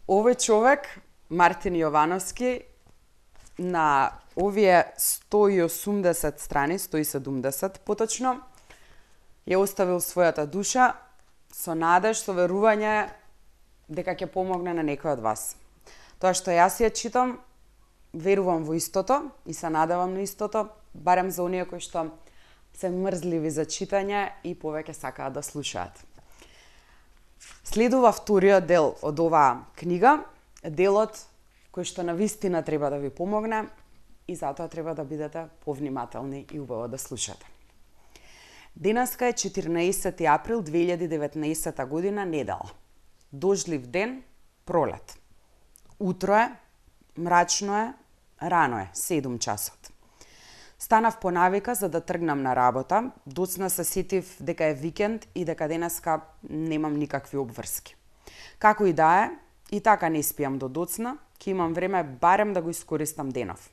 Овој човек, Мартин Јовановски, на овие 180 страни, 170 поточно, ја оставил својата душа со надеж, со верување дека ќе помогне на некој од вас. Тоа што јас ја читам, верувам во истото и се надевам на истото, барем за оние кои што се мрзливи за читање и повеќе сакаат да слушаат. Следува вториот дел од оваа книга, делот кој што навистина треба да ви помогне и затоа треба да бидете повнимателни и убаво да слушате. Денеска е 14 април 2019 година, недела. Дождлив ден, пролет. Утро е, мрачно е, рано е, 7 часот. Станав по навика за да тргнам на работа, доцна се сетив дека е викенд и дека денеска немам никакви обврски. Како и да е, и така не спијам до доцна, ќе имам време барем да го искористам денов.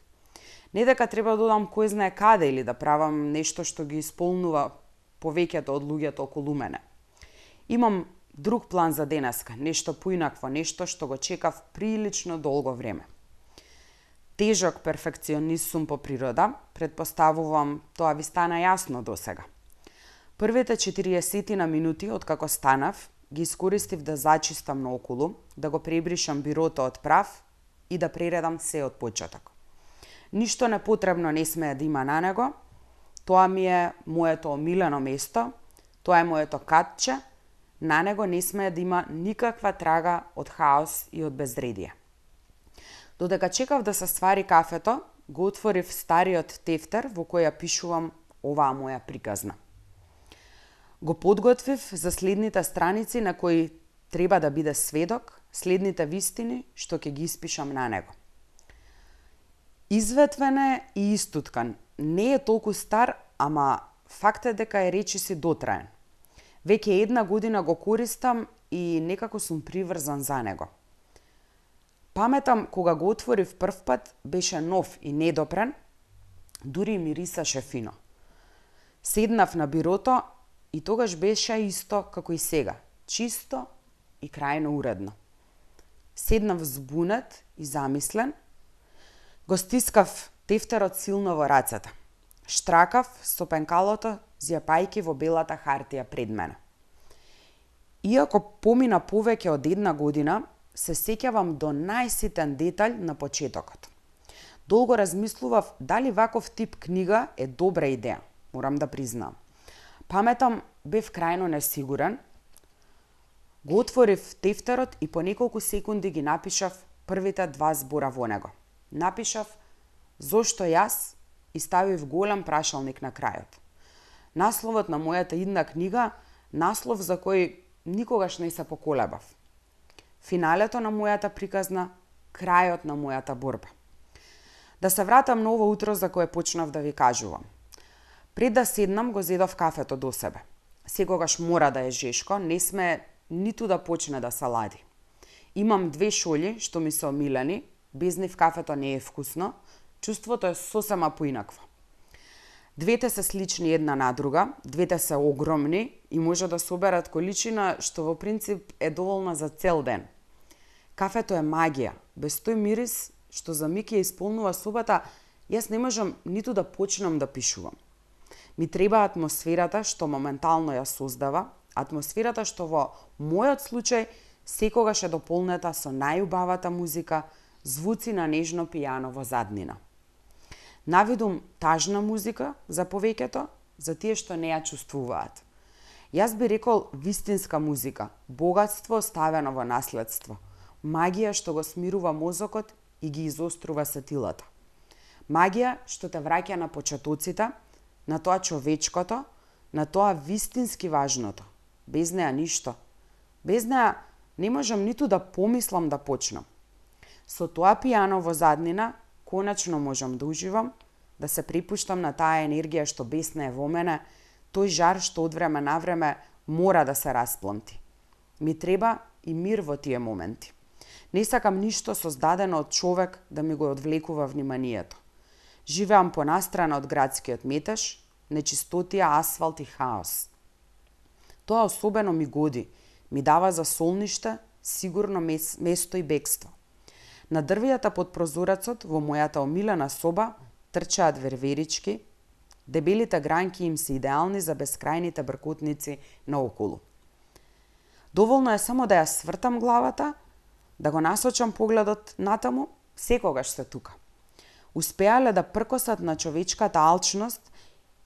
Не дека треба да одам кој знае каде или да правам нешто што ги исполнува повеќето од луѓето околу мене. Имам друг план за денеска, нешто поинакво, нешто што го чекав прилично долго време. Тежок перфекционист сум по природа, предпоставувам тоа ви стана јасно досега. Првите 40 минути од како станав, ги искористив да зачистам наоколу, да го пребришам бирото од прав и да прередам се од почеток. Ништо непотребно не смее да има на него, тоа ми е моето омилено место, тоа е моето катче, на него не смее да има никаква трага од хаос и од безредие. Додека чекав да се ствари кафето, го отворив стариот тефтер во кој ја пишувам оваа моја приказна. Го подготвив за следните страници на кои треба да биде сведок, следните вистини што ќе ги испишам на него. Изветвен е и истуткан. Не е толку стар, ама факт е дека е речиси дотраен. Веќе 1 година го користам и некако сум приврзан за него. Паметам кога го отворив прв пат, беше нов и недопрен, дури мирисаше фино. Седнав на бирото и тогаш беше исто како и сега, чисто и крајно уредно. Седнав збунет и замислен, го стискав тефтерот силно во рацете. Штракав со пенкалото, зјапајки во белата хартија пред мене. Иако помина повеќе од 1 година, се сеќавам до најситен детаљ на почетокот. Долго размислував дали ваков тип книга е добра идеја, морам да признам. Паметам, бев крајно несигурен. Го отворив тефтерот и по неколку секунди ги напишав првите 2 збора во него. Напишав «Зошто јас?» и ставив голем прашалник на крајот. Насловот на мојата идна книга, наслов за кој никогаш не се поколебав. Финалето на мојата приказна, крајот на мојата борба. Да се вратам на ово утро за кое почнав да ви кажувам. Пред да седнам го зедов кафето до себе. Секогаш мора да е жешко, не сме ниту да почне да се лади. Имам 2 шолји што ми се омилени, без нив кафето не е вкусно, чувството е сосема поинакво. Двете се слични една на друга, двете се огромни и може да соберат количина што во принцип е доволна за цел ден. Кафето е магија, без тој мирис што за миг ја исполнува собата, јас не можам ниту да почнам да пишувам. Ми треба атмосферата што моментално ја создава, атмосферата што во мојот случај секогаш е дополнета со најубавата музика, звуци на нежно пијано во заднина. Навидум тажна музика за повеќето, за тие што не ја чувствуваат. Јас би рекол вистинска музика, богатство оставено во наследство, магија што го смирува мозокот и ги изострува сетилата. Магија што те враќа на почетоците, на тоа човечкото, на тоа вистински важното. Без неа ништо. Без неа не можам ниту да помислам да почнам. Со тоа пијано во заднина, конечно можам да уживам, да се припуштам на таа енергија што бесне е во мене, тој жар што од време на време мора да се распланти. Ми треба и мир во тие моменти. Не сакам ништо создадено од човек да ми го одвлекува вниманието. Живеам понастрана од градскиот метеж, нечистотија, асфалт и хаос. Тоа особено ми годи, ми дава за солниште, сигурно место и бегство. На дрвијата под прозорецот во мојата омилена соба трчаат верверички, дебелите гранки им се идеални за бескрајните бркотници наоколу. Доволно е само да ја свртам главата, да го насочам погледот натаму, секогаш се тука. Успеале да пркосат на човечката алчност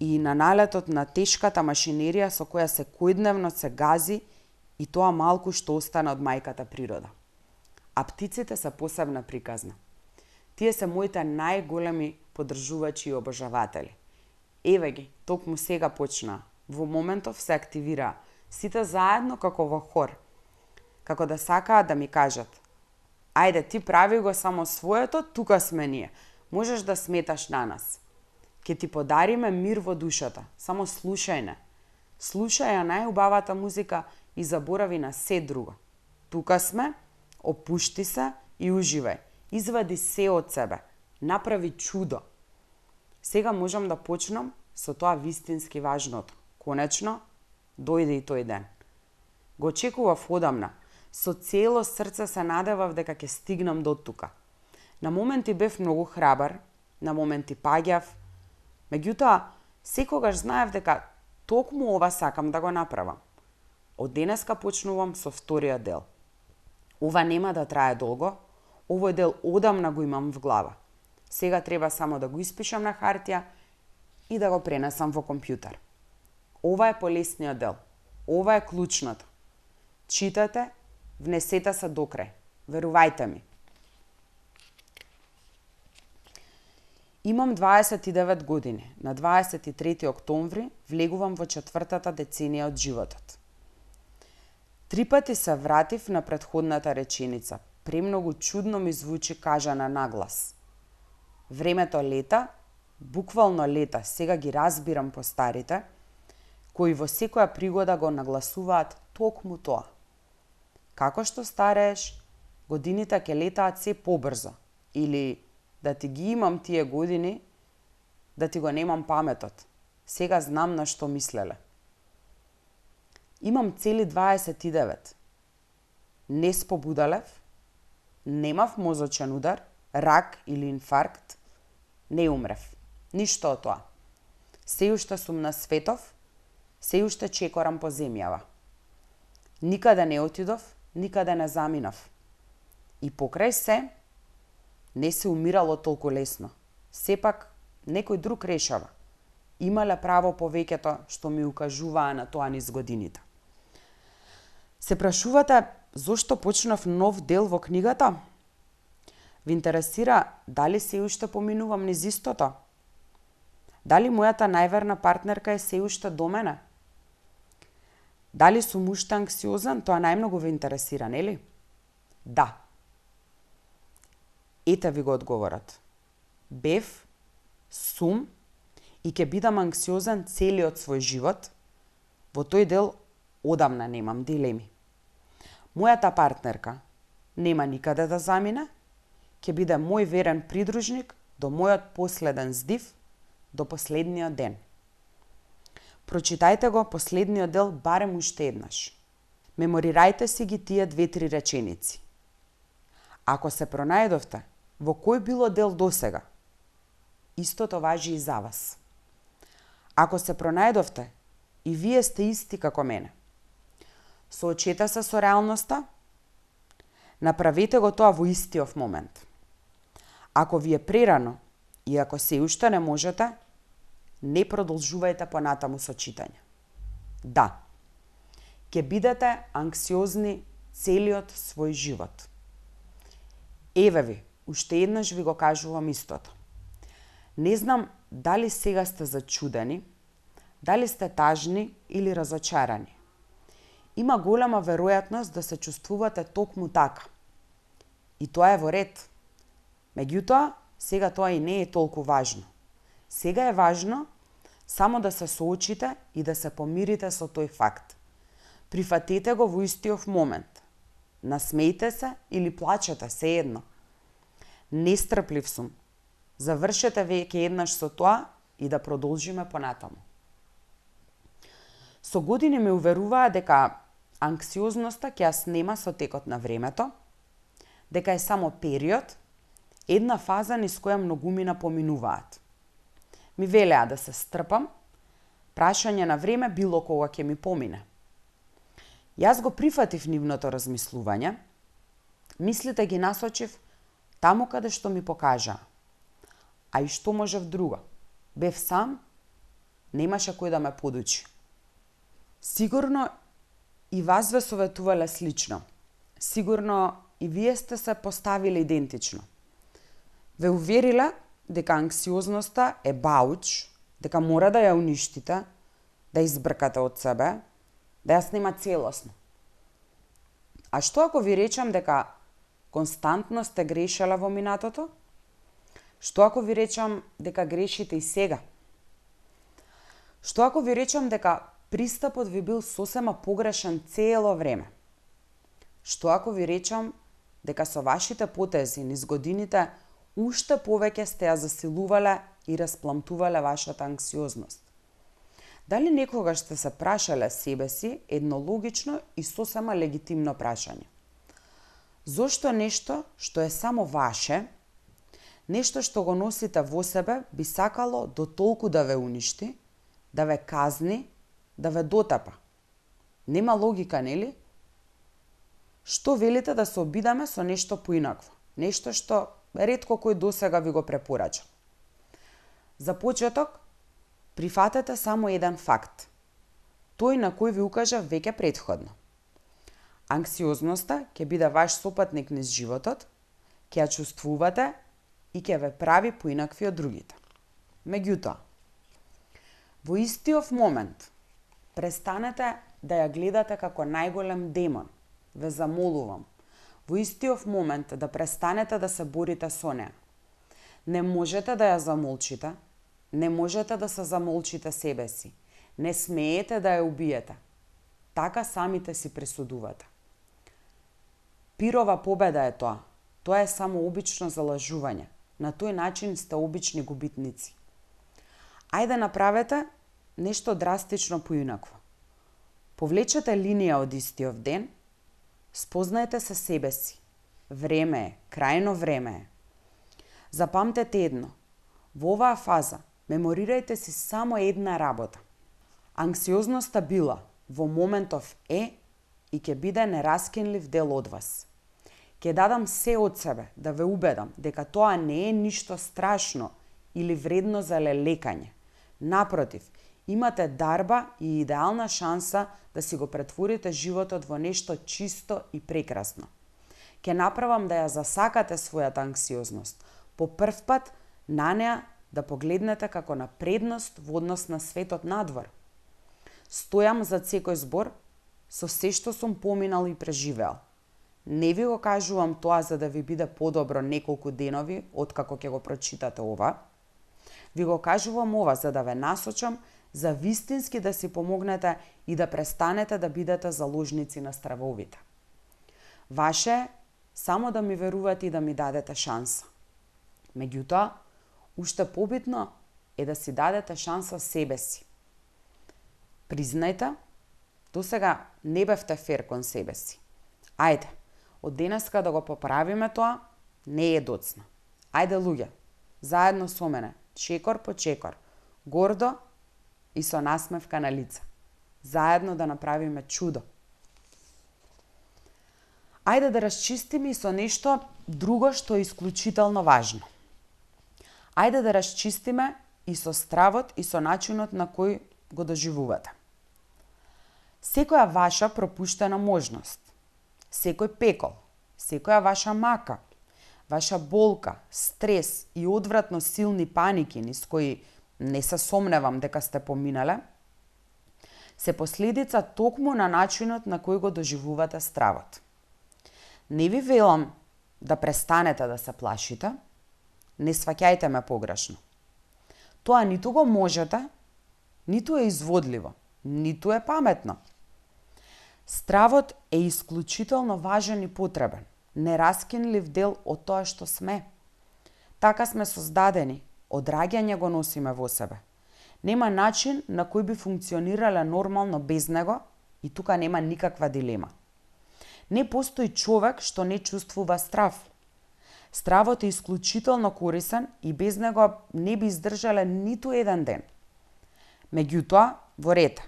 и на налетот на тешката машинерија со која секојдневно се гази и тоа малку што остана од мајката природа. А птиците се посебна приказна. Тие се моите најголеми поддржувачи и обожаватели. Еве ги, токму сега почна. Во моментов се активираа. Сите заедно како во хор. Како да сакаат да ми кажат: ајде, ти прави го само своето, тука сме ние. Можеш да сметаш на нас. Ке ти подариме мир во душата. Само слушај не. Слушај ја најубавата музика и заборави на се друго. Тука сме, опушти се и уживај. Извади се од себе. Направи чудо. Сега можам да почнам со тоа вистински важното. Конечно, дојде и тој ден. Го очекував одамна. Со цело срце се надевав дека ќе стигнам до тука. На моменти бев многу храбар, на моменти паѓав, меѓутоа секогаш знаев дека токму ова сакам да го направам. Од денеска почнувам со вториот дел. Ова нема да трае долго, овој дел одамна го имам в глава. Сега треба само да го испишам на хартија и да го пренесам во компјутер. Ова е полесниот дел. Ова е клучното. Читате, внесете се докрај. Верувајте ми. Имам 29 години. На 23 октомври влегувам во четвртата деценија од животот. 3 пати се вратив на претходната реченица. Премногу чудно ми звучи кажана наглас. Времето лета, буквално лета, сега ги разбирам по старите, кои во секоја пригода го нагласуваат токму тоа. Како што старееш, годините ќе летаат се побрзо. Или да ти ги имам тие години, да ти го немам паметот. Сега знам на што мислеле. Имам цели 29. Не спобудалев, немав мозочен удар, рак или инфаркт, не умрев. Ништо од тоа. Се уште сум на светов, се уште чекорам по земјава. Никаде не отидов, никаде не заминав. И покрај се, не се умирало толку лесно. Сепак, некој друг решава. Имале право повеќето што ми укажуваа на тоа низ годините. Се прашувате зошто почнав нов дел во книгата? Ви интересира дали се уште поминувам низ истото? Дали мојата најверна партнерка е се уште до мене? Дали сум уште анксиозен? Тоа најмногу ве интересира, нели? Да. Ете ви го одговорот. Бев, сум и ќе бидам анксиозен целиот свој живот. Во тој дел одамна немам дилеми. Мојата партнерка нема никаде да замине, ќе биде мој верен придружник до мојот последен здив, до последниот ден. Прочитајте го последниот дел барем уште еднаш. Меморирајте си ги тие 2-3 реченици. Ако се пронајдовте во кој било дел досега, истото важи и за вас. Ако се пронајдовте и вие сте исти како мене, соочете се со реалноста, направете го тоа во истиот момент. Ако ви е прерано и ако се уште не можете, не продолжувајте понатаму со читање. Да, ќе бидете анксиозни целиот свој живот. Еве ви, уште еднаш ви го кажувам истото. Не знам дали сега сте зачудени, дали сте тажни или разочарани. Има голема веројатност да се чувствувате токму така. И тоа е во ред. Меѓутоа, сега тоа и не е толку важно. Сега е важно само да се соочите и да се помирите со тој факт. Прифатете го во истиот момент. Насмејте се или плачете, се едно. Нестрплив сум. Завршете веќе еднаш со тоа и да продолжиме понатаму. Со години ме уверуваа дека анксиозноста ќе ја снема со текот на времето, дека е само период, една фаза низ која многумина поминуваат. Ми велеа да се стрпам, прашање на време било кога ќе ми помине. Јас го прифатив нивното размислување, мислите ги насочив таму каде што ми покажа. А и што можев друго? Бев сам, немаше кој да ме подучи. Сигурно и вас ве советувале слично. Сигурно и вие сте се поставиле идентично. Ве увериле дека анксиозноста е бауч, дека мора да ја уништите, да избркате од себе, да ја снима целосно. А што ако ви речам дека константно сте грешеле во минатото? Што ако ви речам дека грешите и сега? Што ако ви речам дека пристапот ви бил сосема погрешен цело време? Што ако ви речам дека со вашите потези низ годините уште повеќе сте ја засилувале и распламтувале вашата анксиозност? Дали некогаш сте се прашале себе си едно логично и сосема легитимно прашање? Зошто нешто што е само ваше, нешто што го носите во себе, би сакало до толку да ве уништи, да ве казни, да ве дотапа? Нема логика, нели? Што велите да се обидаме со нешто поинакво? Нешто што ретко кој досега ви го препорача. За почеток, прифатете само еден факт. Тој на кој ви укажа веќе претходно. Анксиозноста ќе биде ваш сопатник низ животот, ќе ја чувствувате и ќе ве прави поинакви од другите. Меѓутоа, во истиот момент, престанете да ја гледате како најголем демон. Ве замолувам, во истиот момент да престанете да се борите со неа. Не можете да ја замолчите, не можете да се замолчите себе си, не смеете да ја убиете. Така самите си пресудувате. Пирова победа е тоа. Тоа е само обично залажување. На тој начин сте обични губитници. Ајде направете нешто драстично поинакво. Повлечете линија од истиот ден, спознаете се себе си. Време е, крајно време е. Запамтете едно. Во оваа фаза меморирајте си само една работа. Анксиозноста била, во моментов е и ќе биде нераскинлив дел од вас. Ќе дадам се од себе да ве убедам дека тоа не е ништо страшно или вредно за лелекање. Напротив, имате дарба и идеална шанса да си го претворите животот во нешто чисто и прекрасно. Ќе направам да ја засакате својата анксиозност. По прв пат на неа да погледнете како на предност во однос на светот надвор. Стојам зад секој збор со се што сум поминал и преживеал. Не ви го кажувам тоа за да ви биде подобро неколку денови откако ќе го прочитате ова. Ви го кажувам ова за да ве насочам за вистински да си помогнете и да престанете да бидете заложници на стравовите. Ваше е само да ми верувате и да ми дадете шанса. Меѓутоа, уште побитно е да си дадете шанса себе си. Признајте, досега не бевте фер кон себе си. Ајде, од денеска да го поправиме тоа, не е доцна. Ајде луѓе, заедно со мене, чекор по чекор, гордо и со насмевка на лице. Заедно да направиме чудо. Ајде да расчистиме и со нешто друго што е исклучително важно. Ајде да расчистиме и со стравот и со начинот на кој го доживувате. Секоја ваша пропуштена можност, секој пекол, секоја ваша мака, ваша болка, стрес и одвратно силни паники низ кои не се сомневам дека сте поминале, се последица токму на начинот на кој го доживувате стравот. Не ви велам да престанете да се плашите, не сваќајте ме погрешно. Тоа ниту го можете, ниту е изводливо, ниту е паметно. Стравот е исклучително важен и потребен, нераскинлив дел од тоа што сме. Така сме создадени, одраѓање го носиме во себе. Нема начин на кој би функционирале нормално без него И тука нема никаква дилема. Не постои човек што не чувствува страв. Стравот е исклучително корисен и без него не би издржале ниту еден ден. Меѓутоа, во ред,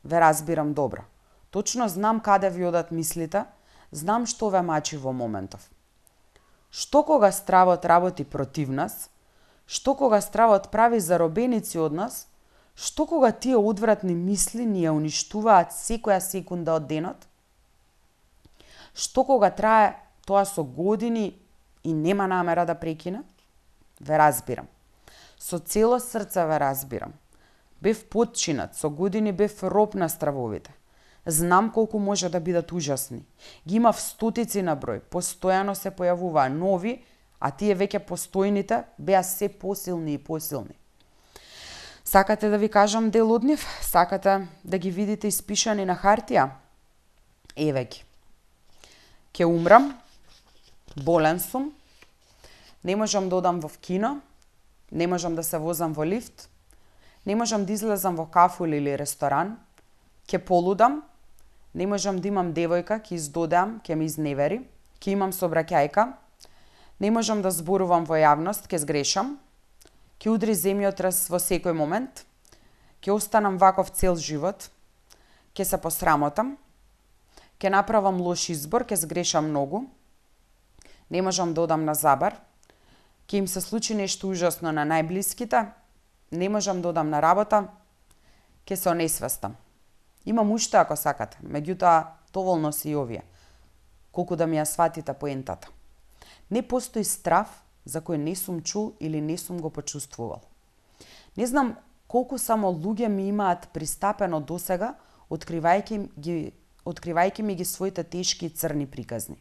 ве разбирам добро. Точно знам каде ви одат мислите, знам што ве мачи во моментов. Што кога стравот работи против нас, што кога стравот прави заробеници од нас, што кога тие одвратни мисли ни ја уништуваат секоја секунда од денот, што кога трае тоа со години и нема намера да прекине, ве разбирам. Со цело срце ве разбирам. Бев потчинат, со години бев роб на стравовите. Знам колку може да бидат ужасни. Ги имав стотици на број, постојано се појавуваа нови, а тие веќе постојните беа се посилни и посилни. Сакате да ви кажам дел од нив? Сакате да ги видите испишани на хартија? Еве ги. Ке умрам, болен сум, не можам да одам во кино, не можам да се возам во лифт, не можам да излезам во кафу или ресторан, ке полудам, не можам да имам девојка, ке издодеам, ке ме изневери, ке имам собраќајка, не можам да зборувам во јавност, ке сгрешам, ке удри земјотрес во секој момент, ке останам ваков цел живот, ке се посрамотам, ке направам лош избор, ке сгрешам многу, не можам да одам на забар, ке им се случи нешто ужасно на најблиските, не можам да одам на работа, ке се онесвестам. Имам уште ако сакате, меѓутоа доволно си и овие, колку да ми ја сватите поентата. Не постои страв за кој не сум чул или не сум го почувствувал. Не знам колку само луѓе ми имаат пристапено досега, откривајќи ми ги своите тешки и црни приказни.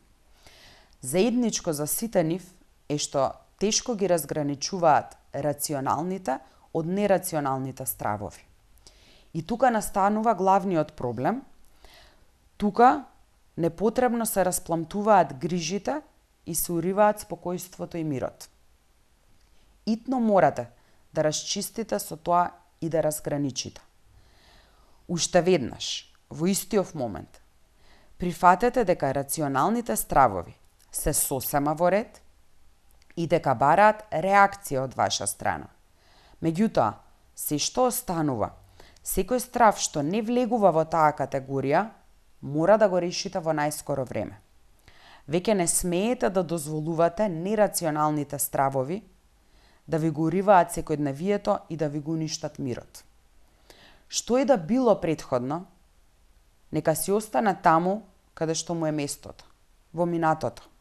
Заедничко за сите нив е што тешко ги разграничуваат рационалните од нерационалните стравови. И тука настанува главниот проблем. Тука непотребно се распламтуваат грижите и се уриваат спокојството и мирот. Итно морате да расчистите со тоа и да разграничите. Уште веднаш, во истиот момент, прифатете дека рационалните стравови се сосема во ред и дека бараат реакција од ваша страна. Меѓутоа, се што останува, секој страв што не влегува во таа категорија, мора да го решите во најскоро време. Веќе не смеете да дозволувате нерационалните стравови да ви го уриваат секојдневието и да ви го уништат мирот. Што е да било претходно, нека си остане таму каде што му е местото, во минатото.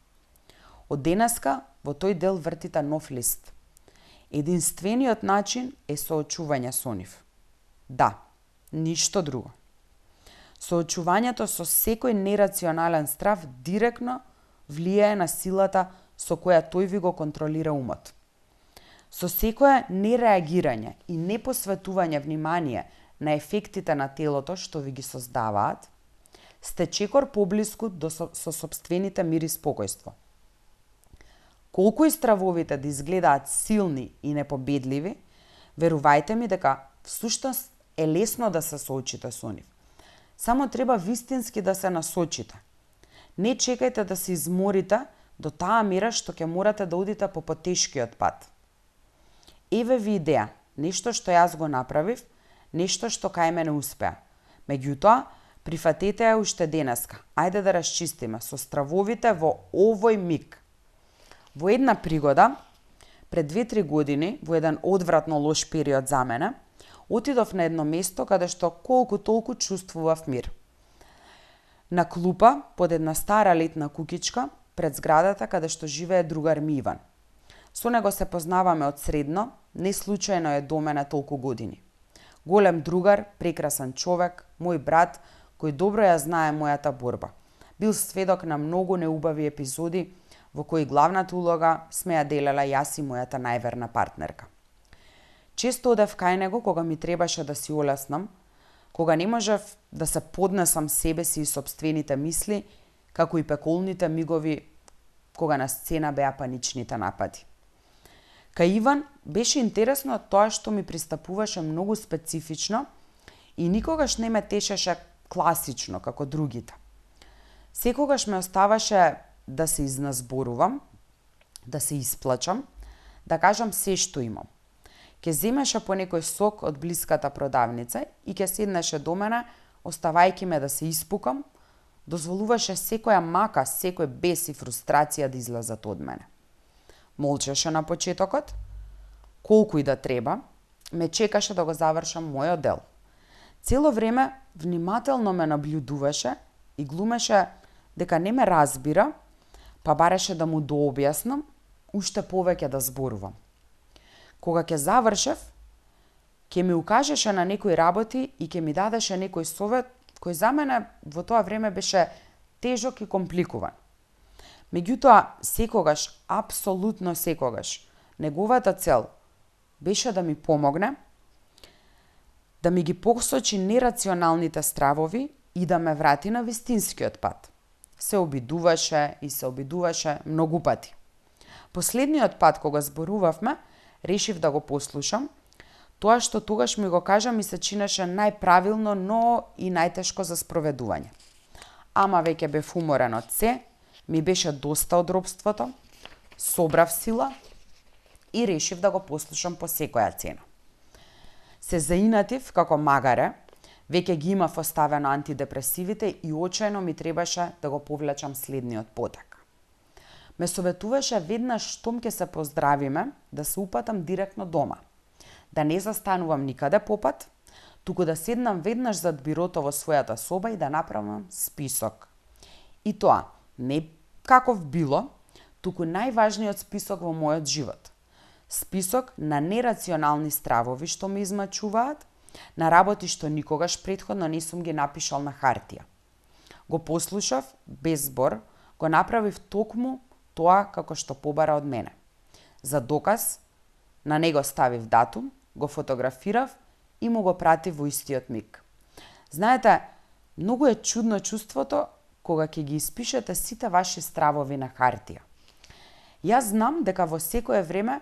Од денеска во тој дел вртите нов лист. Единствениот начин е соочување со нив. Да, ништо друго. Соочувањето со секој нерационален страв директно влијае на силата со која тој ви го контролира умот. Со секое нереагирање и непосветување внимание на ефектите на телото што ви ги создаваат, сте чекор поблиску со сопствените мир и спокојство. Колку и стравовите да изгледаат силни и непобедливи, верувајте ми дека всушност е лесно да се соочите со нив. Само треба вистински да се насочите. Не чекајте да се изморите до таа мера што ќе морате да одите по потешкиот пат. Еве ви идеја, нешто што јас го направив, нешто што кај мене успеа. Меѓутоа, прифатете ја уште денеска. Ајде да расчистиме со стравовите во овој миг. Во една пригода, пред 2-3 години, во еден одвратно лош период за мене, отидов на едно место каде што колку толку чувствував мир. На клупа, под една стара летна кукичка, пред зградата каде што живее другар ми Иван. Со него се познаваме од средно, не случајно е до мене толку години. Голем другар, прекрасен човек, мој брат, кој добро ја знае мојата борба. Бил сведок на многу неубави епизоди, во кои главната улога сме ја делела јас и мојата најверна партнерка. Често одев кај него кога ми требаше да си олеснам, кога не можев да се поднесам себе си и сопствените мисли, како и пеколните мигови кога на сцена беа паничните напади. Кај Иван беше интересно тоа што ми пристапуваше многу специфично и никогаш не ме тешеше класично како другите. Секогаш ме оставаше да се изназборувам, да се исплачам, да кажам се што имам. Ке земеше по некој сок од блиската продавница и ке седнеше до мене, оставајќи ме да се испукам, дозволуваше секоја мака, секој бес и фрустрација да излезат од мене. Молчеше на почетокот, колку и да треба, ме чекаше да го завршам мојот дел. Цело време внимателно ме наблюдуваше и глумеше дека не ме разбира, па бареше да му дообјаснам, уште повеќе да зборувам. Кога ќе завршев, ќе ми укажеше на некои работи и ќе ми дадеше некој совет кој за мене во тоа време беше тежок и компликуван. Меѓутоа, секогаш, апсолутно секогаш, неговата цел беше да ми помогне, да ми ги посочи нерационалните стравови и да ме врати на вистинскиот пат. Се обидуваше многу пати. Последниот пат кога зборувавме, решив да го послушам. Тоа што тогаш ми го кажа ми се чинеше најправилно, но и најтешко за спроведување. Ама веќе бев уморен од се, ми беше доста од робството, собрав сила и решив да го послушам по секоја цена. Се заинатив како магаре, веќе ги имав оставено антидепресивите и очајно ми требаше да го повлечам следниот потек. Ме советуваше веднаш штом ќе се поздравиме да се упатам директно дома, да не застанувам никаде попат, туку да седнам веднаш зад бирото во својата соба и да направам список. И тоа не каков било, туку најважниот список во мојот живот. Список на нерационални стравови што ме измачуваат, на работи што никогаш претходно не сум ги напишал на хартија. Го послушав без збор, го направив токму тоа како што побара од мене. За доказ, на него ставив датум, го фотографирав и му го пратив во истиот миг. Знаете, многу е чудно чувството кога ќе ги испишете сите ваши стравови на хартија. Јас знам дека во секое време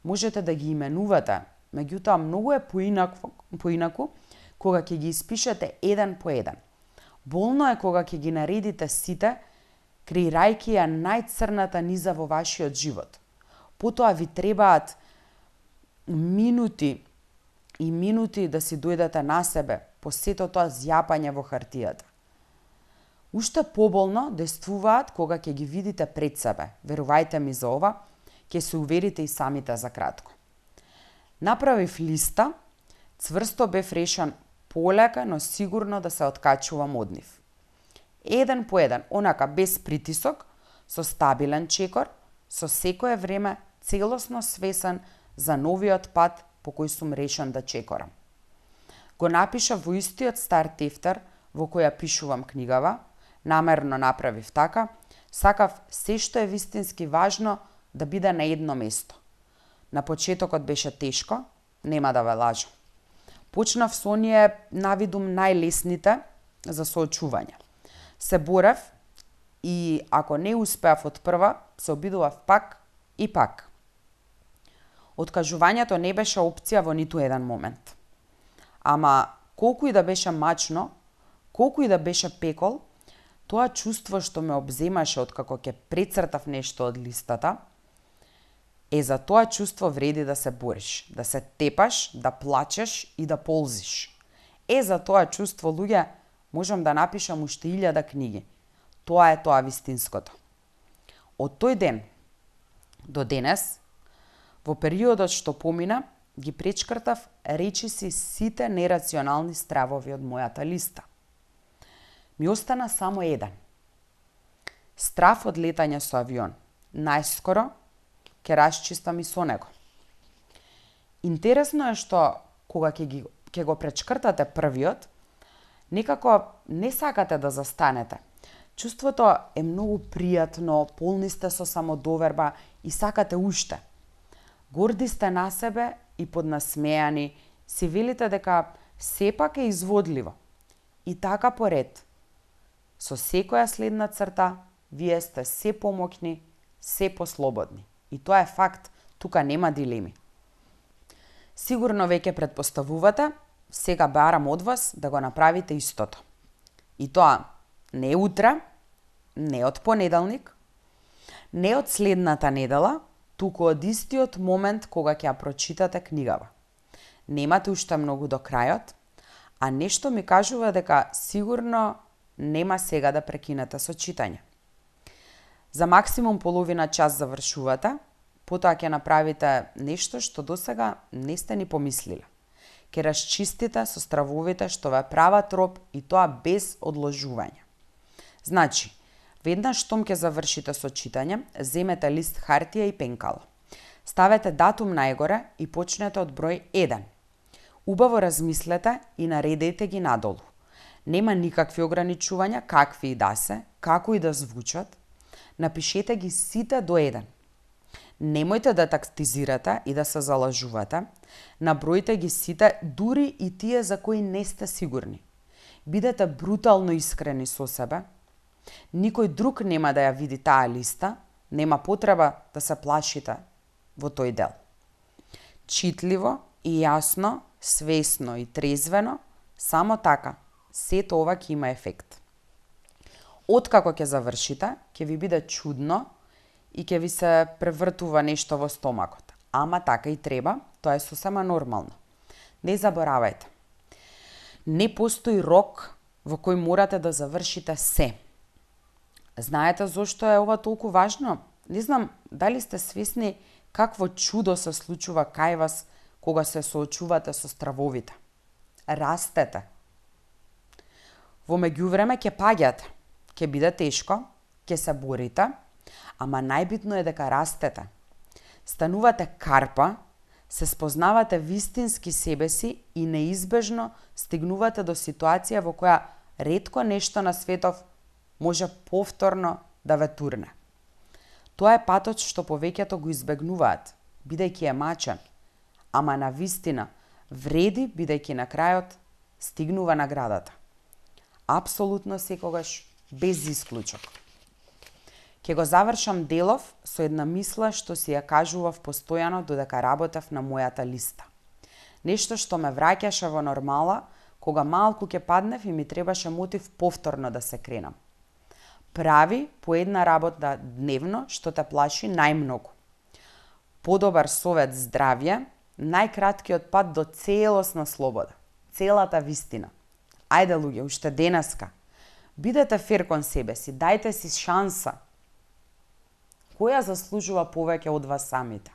можете да ги именувате, меѓутоа многу е поинаку кога ќе ги испишете еден по еден. Болно е кога ќе ги наредите сите, креирајќи ја најцрната низа во вашиот живот. Потоа ви требаат минути и минути да си дојдете на себе по сето тоа зјапање во хартијата. Уште поболно действуваат кога ќе ги видите пред себе. Верувајте ми за ова, ќе се уверите и самите за кратко. Направив листа, цврсто бев решен полека, но сигурно да се откачувам од нив. Еден по еден, онака без притисок, со стабилен чекор, со секое време целосно свесен за новиот пат по кој сум решен да чекорам. Го напишав во истиот стар тефтер во која пишувам книгава, намерно направив така, сакав се што е вистински важно да биде на едно место. На почетокот беше тешко, нема да ве лажам. Почнав со оние навидум најлесните за соочување. Се борев и ако не успеав од прва, се обидував пак и пак. Откажувањето не беше опција во ниту еден момент. Ама колку и да беше мачно, колку и да беше пекол, тоа чувство што ме обземаше откако ќе прецртав нешто од листата, за тоа чувство вреди да се бориш, да се тепаш, да плачеш и да ползиш. За тоа чувство, луѓе, можам да напишам уште 1000 книги. Тоа е тоа вистинското. Од тој ден до денес, во периодот што помина, ги пречкртав речиси сите нерационални стравови од мојата листа. Ми остана само еден. Страв од летање со авион. Најскоро ќе расчистам и со него. Интересно е што кога ќе го пречкртате првиот, некако не сакате да застанете. Чувството е многу пријатно, полни сте со самодоверба и сакате уште. Горди сте на себе и поднасмејани, си велите дека сепак е изводливо. И така поред. Со секоја следна црта, вие сте се помоќни, се послободни. И тоа е факт, тука нема дилеми. Сигурно веќе претпоставувате, сега барам од вас да го направите истото. И тоа не утре, не од понеделник, не од следната недела, туку од истиот момент кога ќе ја прочитате книгава. Немате уште многу до крајот, а нешто ми кажува дека сигурно нема сега да прекинете со читање. За максимум половина час завршувате, потоа ќе направите нешто што досега не сте ни помислиле. Ќе расчистите со стравовите што ве прават роб и тоа без одложување. Значи, веднаш штом ќе завршите со читање, земете лист хартија и пенкало. Ставете датум најгоре и почнете од број 1. Убаво размислете и наредете ги надолу. Нема никакви ограничувања, какви и да се, како и да звучат. Напишете ги сите до 1. Немојте да тактизирате и да се залажувате. Набројте ги сите, дури и тие за кои не сте сигурни. Бидете брутално искрени со себе. Никој друг нема да ја види таа листа, нема потреба да се плашите во тој дел. Читливо и јасно, свесно и трезвено, само така, сето ова ќе има ефект. Откако ќе завршите, ќе ви биде чудно и ќе ви се превртува нешто во стомакот. Ама така и треба, тоа е сосема нормално. Не заборавајте. Не постои рок во кој морате да завршите се. Знаете зошто е ова толку важно? Не знам дали сте свесни какво чудо се случува кај вас кога се соочувате со стравовите. Растете. Во меѓувреме ќе паѓате, ќе биде тешко, ќе се борите, ама најбитно е дека растете. Станувате карпа, се спознавате вистински себе си и неизбежно стигнувате до ситуација во која ретко нешто на светов може повторно да ве турне. Тоа е патот што повеќето го избегнуваат, бидејќи е мачен, ама на вистина вреди бидејќи на крајот стигнува наградата. Апсолутно секогаш, без исклучок. Ќе го завршам делов со една мисла што си ја кажував постојано додека работев на мојата листа. Нешто што ме враќаше во нормала, кога малку ќе паднев и ми требаше мотив повторно да се кренам. Прави по една работа дневно што те плаши најмногу. Подобар совет здравје, најкраткиот пат до целосна слобода, целата вистина. Ајде луѓе, уште денеска. Бидете фер кон себе си, дајте си шанса. Која заслужува повеќе од вас самите?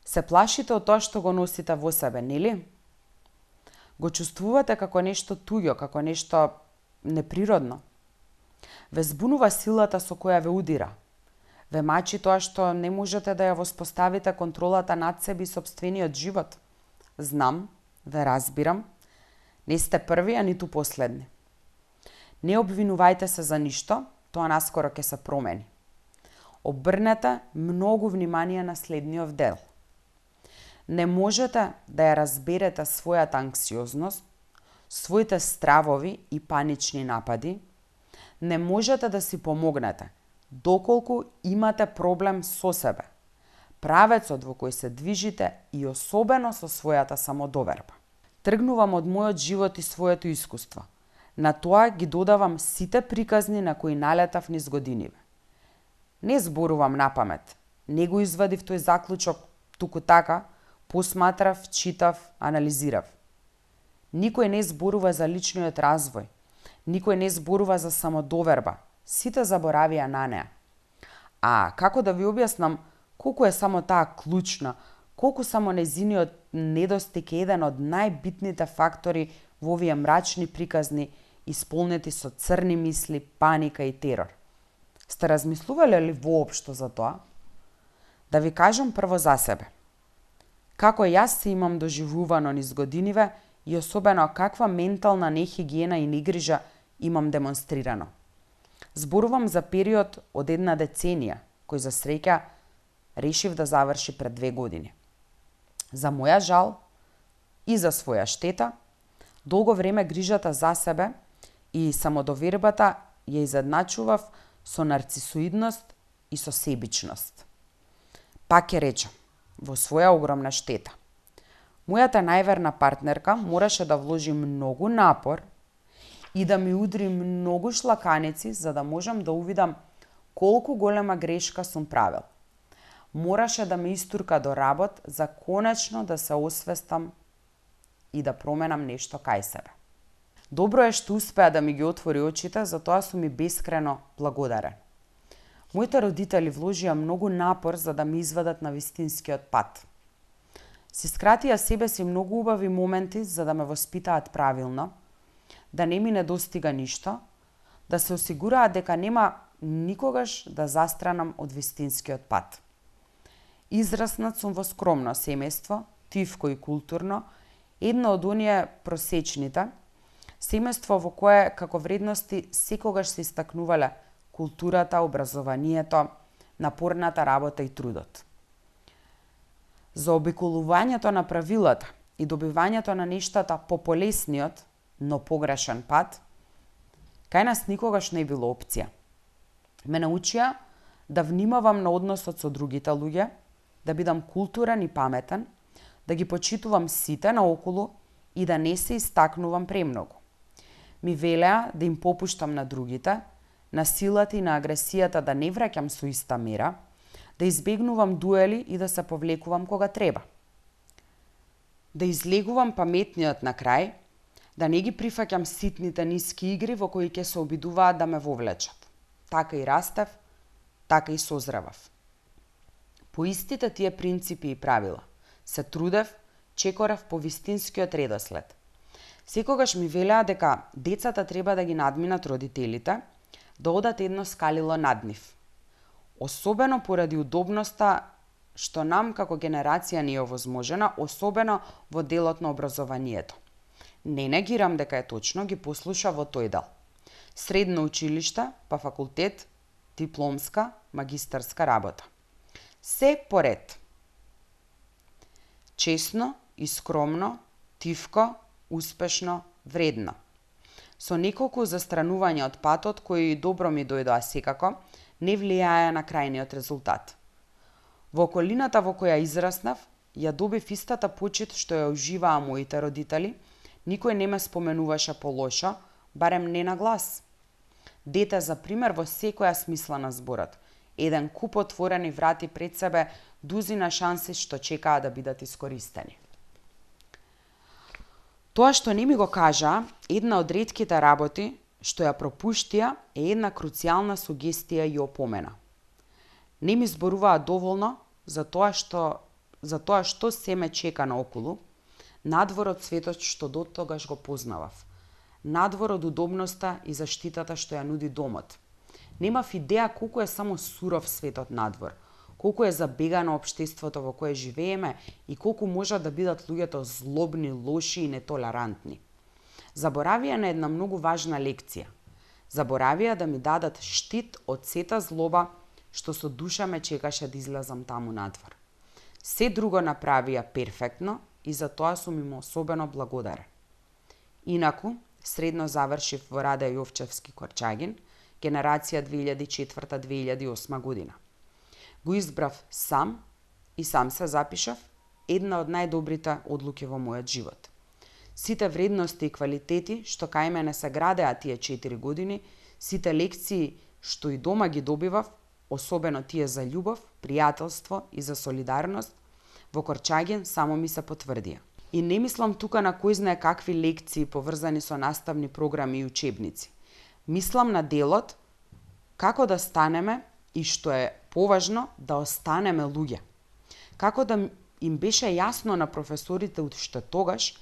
Се плашите од тоа што го носите во себе, нели? Го чувствувате како нешто туѓо, како нешто неприродно. Ве збунува силата со која ве удира. Ве мачи тоа што не можете да ја воспоставите контролата над себе и сопствениот живот. Знам, ве разбирам, не сте први, а ниту последни. Не обвинувајте се за ништо, тоа наскоро ќе се промени. Обрнете многу внимание на следниот дел. Не можете да ја разберете својата анксиозност, своите стравови и панични напади, не можете да си помогнете, доколку имате проблем со себе, правецот во кој се движите и особено со својата самодоверба. Тргнувам од мојот живот и своето искуство. На тоа ги додавам сите приказни на кои налетав низ годиниве. Не зборувам напамет, не го извадив тој заклучок, туку така, посматрав, читав, анализирав. Никој не зборува за личниот развој, никој не зборува за самодоверба, сите заборавија на неа. А како да ви објаснам колку е само таа клучна, колку само незиниот недостиг е еден од најбитните фактори во овие мрачни приказни, исполнети со црни мисли, паника и терор. Сте размислувале ли воопшто за тоа? Да ви кажам прво за себе. Како јас се имам доживувано низ годиниве и особено каква ментална нехигиена и негрижа имам демонстрирано. Зборувам за период од една деценија, кој за среќа решив да заврши пред 2 години. За моја жал и за своја штета, долго време грижата за себе и самодовербата ја изедначував со нарцисоидност и со себичност. Пак ќе речам, во своја огромна штета. Мојата најверна партнерка мораше да вложи многу напор и да ми удри многу шлаканици за да можам да увидам колку голема грешка сум правил. Мораше да ме истурка до работ за конечно да се освестам и да променам нешто кај себе. Добро е што успеа да ми ги отвори очите, затоа сум и бескрено благодарен. Моите родители вложија многу напор за да ме изведат на вистинскиот пат. Си скратија себе си многу убави моменти за да ме воспитаат правилно, да не ми недостига ништо, да се осигураат дека нема никогаш да застранам од вистинскиот пат. Израснат сум во скромно семејство, тивко и културно, едно од оние просечните, семејство во кое како вредности секогаш се истакнувале културата, образованието, напорната работа и трудот. За обиколувањето на правилата и добивањето на нештата по полесниот, но погрешен пат, кај нас никогаш не било опција. Ме научија да внимавам на односот со другите луѓе, да бидам културен и паметен, да ги почитувам сите наоколу и да не се истакнувам премногу. Ми велеа да им попуштам на другите, на силата и на агресијата да не враќам со иста мера, да избегнувам дуели и да се повлекувам кога треба. Да излегувам паметниот на крај, да не ги прифаќам ситните ниски игри во кои ќе се обидуваат да ме вовлечат. Така и растев, така и созревав. По истите тие принципи и правила се трудев, чекорев по вистинскиот редослед. Секогаш ми велеа дека децата треба да ги надминат родителите, да одат едно скалило над нив. Особено поради удобноста што нам како генерација ни е овозможена, особено во делот на образованието. Не негирам дека е точно, ги послуша во тој дел. Средно училиште, па факултет, дипломска, магистарска работа. Се поред. Чесно и скромно, тивко, успешно, вредно. Со неколку застранувања од патот кои добро ми дојдоа секако, не влијаја на крајниот резултат. Во околината во која израснав, ја добив истата почит што ја уживаа моите родители, никој не ме споменуваше полошо, барем не на глас. Дете за пример во секоја смисла на зборот. Еден куп отворени врати пред себе, дузина шанси што чекаа да бидат искористени. Тоа што не ми го кажаа, една од ретките работи што ја пропуштија е една круцијална сугестија и опомена. Не ми зборуваа доволно за тоа што се ме чека наоколу, надвор од светот што дотогаш го познавав, надвор од удобноста и заштитата што ја нуди домот. Немав идеја колку е само суров светот надвор, колку е забегано општеството во кое живееме и колку можат да бидат луѓето злобни, лоши и нетолерантни. Заборавија на една многу важна лекција. Заборавија да ми дадат штит од сета злоба што со душа ме чекаше да излезам таму надвор. Се друго направија перфектно и за тоа сум им особено благодарен. Инаку, средно завршив во Раде Јовчевски Корчагин, генерација 2004-2008 година. Го избрав сам и сам се запишав, една од најдобрите одлуки во мојот живот. Сите вредности и квалитети што кај мене се градеа тие 4 години, сите лекции што и дома ги добивав, особено тие за љубов, пријателство и за солидарност, во Корчагин само ми се потврдија. И не мислам тука на кој знае какви лекции поврзани со наставни програми и учебници. Мислам на делот како да станеме и што е поважно да останеме луѓе. Како да им беше јасно на професорите уште тогаш,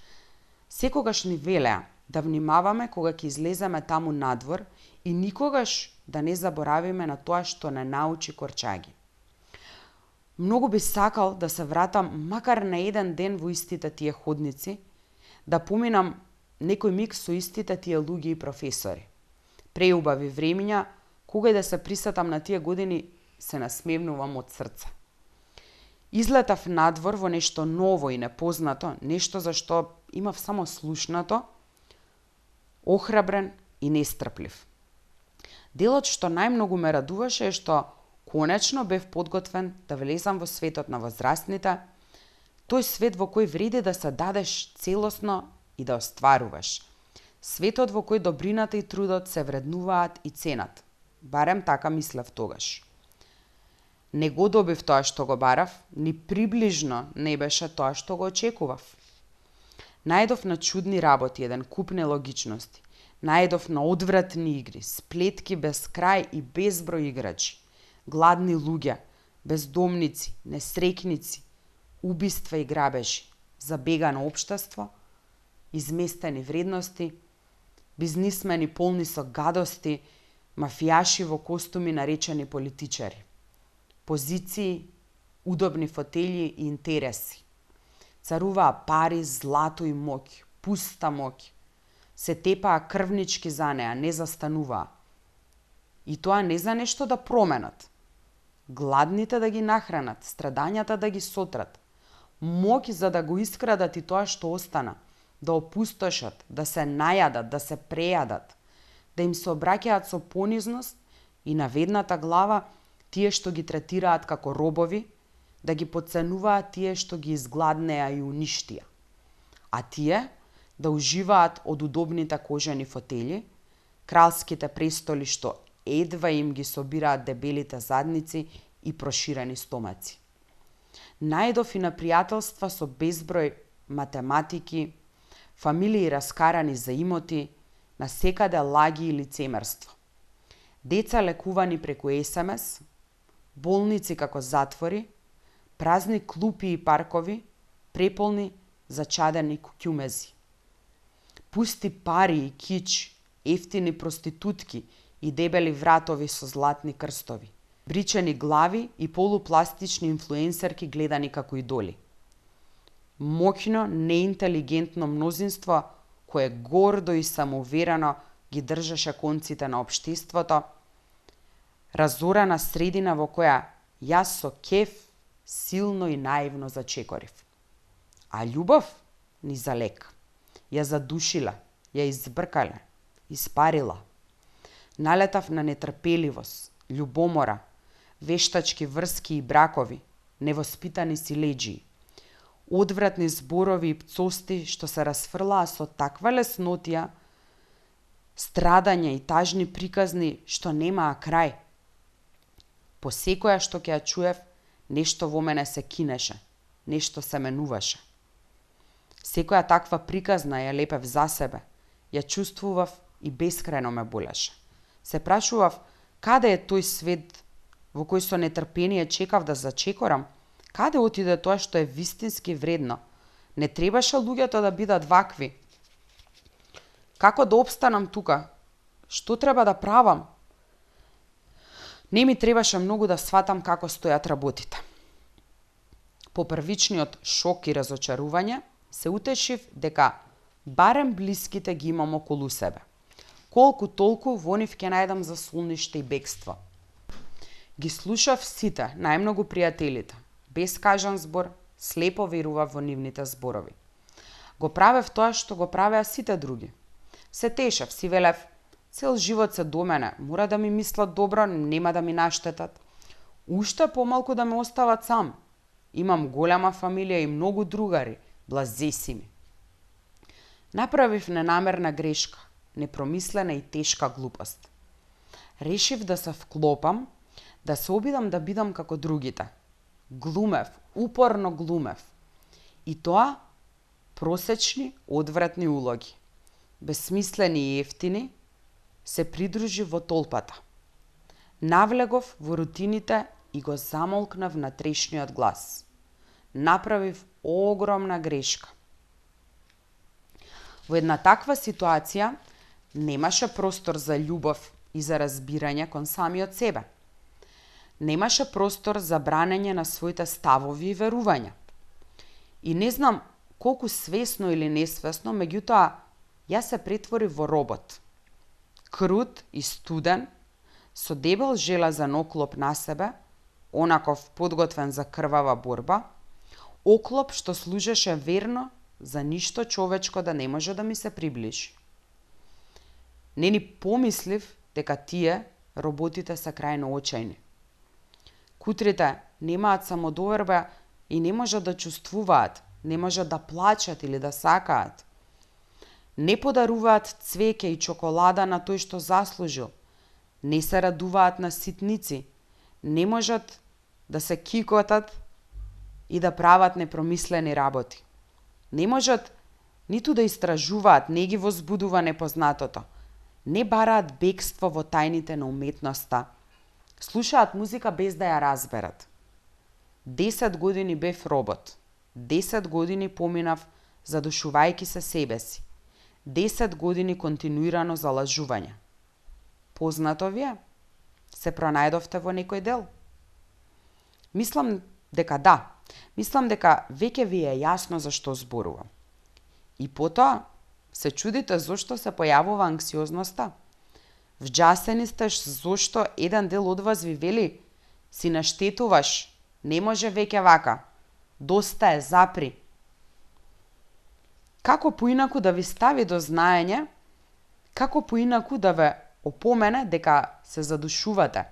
секогаш ни велеа да внимаваме кога ќе излеземе таму надвор и никогаш да не заборавиме на тоа што не научи Корчагин. Многу би сакал да се вратам макар на еден ден во истите тие ходници, да поминам некој миг со истите тие луѓе и професори. Преубави времиња, кога и да се присетам на тие години, се насмевнувам од срце. Излетав надвор во нешто ново и непознато, нешто за што имав само слушнато, охрабрен и нестрплив. Делот што најмногу ме радуваше е што конечно бев подготвен да влезам во светот на возрастните, Тој свет во кој вреди да се дадеш целосно и да остваруваш. Светот во кој добрината и трудот се вреднуваат и ценат. Барем така мислев тогаш. Не го добив тоа што го барав, ни приближно не беше тоа што го очекував. Најдов на чудни работи, еден куп нелогичности. Најдов на одвратни игри, сплетки без крај и безброј играчи. Гладни луѓе, бездомници, несрекници, убиства и грабежи, забегано општество, изместени вредности, бизнисмени полни со гадости, мафијаши во костуми наречени политичари, позиции, удобни фотелји и интереси. Царуваа пари, злато и моќ, пуста моќ. Се тепаа крвнички за неа, не застануваа. И тоа не за нешто да променат. Гладните да ги нахранат, страдањата да ги сотрат. Моќ за да го искрадат и тоа што остана, да опустошат, да се најадат, да се прејадат, да им се обраќаат со понизност и на ведната глава тие што ги третираат како робови, да ги потценуваат тие што ги изгладнеа и уништија. А тие да уживаат од удобните кожени фотели, кралските престоли што едва им ги собираат дебелите задници и проширени стомаци. Најдов и на пријателства со безброј математики, фамилии раскарани за имоти, на секаде лаги и лицемерство. Деца лекувани преку СМС, болници како затвори, празни клупи и паркови, преполни зачадени куќумези. Пусти пари и кич, ефтини проститутки и дебели вратови со златни крстови, бричени глави и полупластични инфлуенсерки гледани како идоли. Моќно, неинтелигентно мнозинство кое гордо и самоуверено ги држеше конците на општеството, разорана средина во која јас со кеф силно и наивно зачекорив. А љубов ни за лек. Ја задушила, ја избркале, испарила. Налетав на нетрпеливост, љубомора, вештачки врски и бракови, невоспитани силеџии, одвратни зборови и пцости што се расфрлаа со таква леснотија, страдање и тажни приказни што немаа крај. По секоја што ќе ја чуев, нешто во мене се кинеше, нешто се менуваше. Секоја таква приказна ја лепев за себе, ја чувствував и бескрајно ме болеше. Се прашував, каде е тој свет во кој со нетрпение чекав да зачекорам? Каде отиде тоа што е вистински вредно? Не требаше луѓето да бидат вакви. Како да опстанам тука? Што треба да правам? Не ми требаше многу да сватам како стојат работите. По првичниот шок и разочарување, се утешив дека барем блиските ги имам околу себе. Колку толку во нив ќе најдам за солниште и бегство. Ги слушав сите, најмногу пријателите. Без кажан збор, слепо верував во нивните зборови. Го правев тоа што го правеа сите други. Се тешев, си велев, цел живот се до мене, мора да ми мислат добро, нема да ми наштетат. Уште помалку да ме остават сам. Имам голема фамилија и многу другари, блазеси ми. Направив ненамерна грешка, непромислена и тешка глупост. Решив да се вклопам, да се обидам да бидам како другите. Глумев, упорно глумев. И тоа просечни, одвратни улоги. Бесмислени и ефтини, се придружи во толпата. Навлегов во рутините и го замолкнав на трешниот глас. Направив огромна грешка. Во една таква ситуација немаше простор за љубов и за разбирање кон самиот себе. Немаше простор за бранење на своите ставови и верувања. И не знам колку свесно или несвесно, меѓутоа, јас се претворив во робот. Крут и студен, со дебел железен оклоп на себе, онаков подготвен за крвава борба, оклоп што служеше верно за ништо човечко да не може да ми се приближи. Не ни помислив дека тие, роботите, се крајно очајни. Кутрите немаат самодоверба и не можат да чувствуваат, не можат да плачат или да сакаат. Не подаруваат цвеќе и чоколада на тој што заслужил. Не се радуваат на ситници. Не можат да се кикотат и да прават непромислени работи. Не можат ниту да истражуваат, не ги возбудува непознатото. Не бараат бегство во тајните на уметноста. Слушаат музика без да ја разберат. 10 години бев робот. 10 години поминав задушувајќи се себе си. 10 години континуирано залажување. Познато ви е? Се пронајдовте во некој дел? Мислам дека да. Мислам дека веќе ви е јасно за што зборувам. И потоа се чудите зошто се појавува анксиозноста? Вџасени сте зошто еден дел од вас ви вели си наштетуваш, не може веќе вака, доста е, запри. Како поинаку да ви стави до знаење, како поинаку да ве опомене дека се задушувате,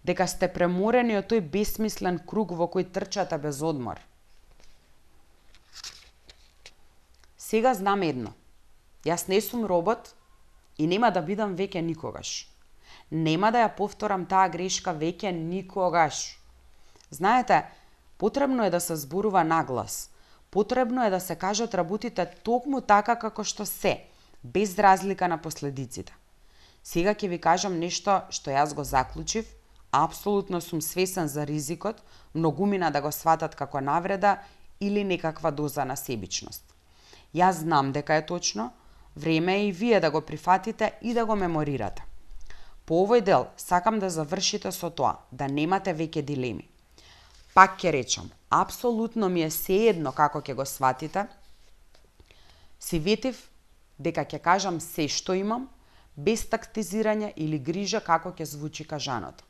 дека сте преморени од тој бесмислен круг во кој трчате без одмор. Сега знам едно. Јас не сум робот и нема да бидам веќе никогаш. Нема да ја повторам таа грешка веќе никогаш. Знаете, потребно е да се зборува наглас. Потребно е да се кажат работите токму така како што се, без разлика на последиците. Сега ќе ви кажам нешто што јас го заклучив, апсолутно сум свесен за ризикот, многумина да го сватат како навреда или некаква доза на себичност. Јас знам дека е точно, време е и вие да го прифатите и да го меморирате. По овој дел сакам да завршите со тоа, да немате веќе дилеми. Пак ќе речам, апсолутно ми е сеедно како ќе го сватите. Си ветив дека ќе кажам се што имам, без тактизирање или грижа како ќе звучи кажаното.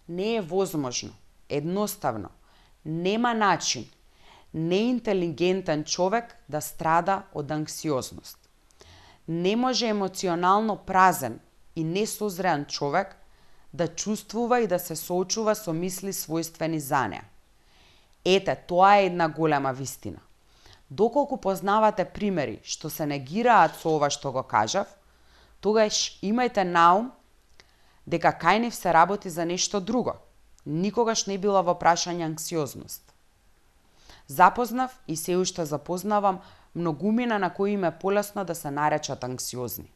Не е возможно, едноставно, нема начин, неинтелигентен човек да страда од анксиозност. Не може емоционално празен и несозреан човек да чувствува и да се соочува со мисли својствени за неа. Ете, тоа е една голема вистина. Доколку познавате примери што се негираат со ова што го кажав, тогаш имајте наум дека кај нив се работи за нешто друго. Никогаш не била во прашање анксиозност. Запознав и се уште запознавам многумина на кои им е полесно да се наречат анксиозни.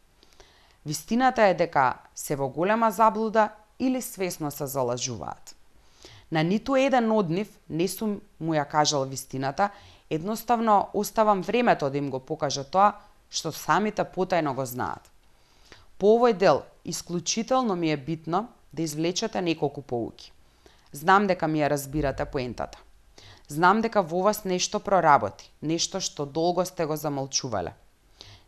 Вистината е дека се во голема заблуда или свесно се залажуваат. На ниту еден од нив не сум му ја кажал вистината, едноставно оставам времето да им го покажа тоа што самите потајно го знаат. По овој дел, исклучително ми е битно да извлечете неколку поуки. Знам дека ми ја разбирате поентата. Знам дека во вас нешто проработи, нешто што долго сте го замолчувале.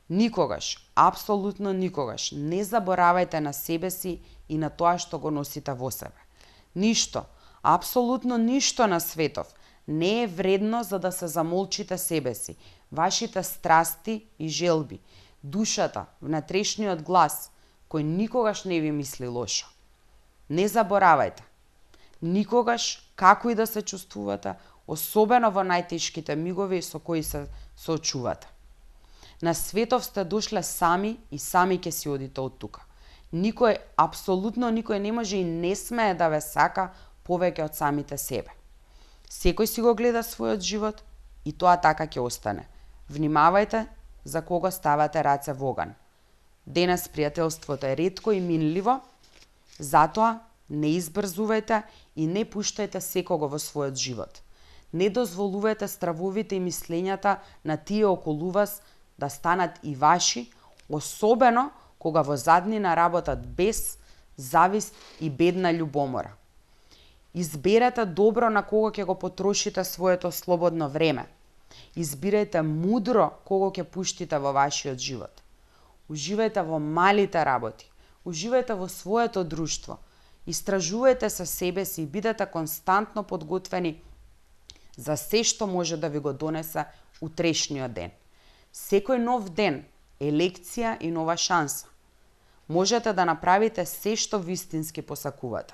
Никогаш, апсолутно никогаш, не заборавајте на себе си и на тоа што го носите во себе. Ништо, апсолутно ништо на светов не е вредно за да се замолчите себе си, вашите страсти и желби, душата, внатрешниот глас, кој никогаш не ви мисли лошо. Не заборавајте. Никогаш, како и да се чувствувате, особено во најтешките мигови со кои се соочувате. На светов сте дошле сами и сами ќе си одите од тука. Никој, апсолутно никој не може и не смее да ве сака повеќе од самите себе. Секој си го гледа својот живот и тоа така ќе остане. Внимавајте за кого ставате раце во оган. Денес пријателството е ретко и минливо, затоа не избрзувајте и не пуштајте секого во својот живот. Не дозволувајте стравовите и мислењата на тие околу вас да станат и ваши, особено кога во заднина работат без завист и бедна љубомора. Изберете добро на кого ќе го потрошите своето слободно време. Избирајте мудро кого ќе пуштите во вашиот живот. Уживајте во малите работи, уживајте во своето друштво, истражувајте се себе си и бидете константно подготвени за се што може да ви го донесе утрешниот ден. Секој нов ден е лекција и нова шанса. Можете да направите се што вистински посакувате.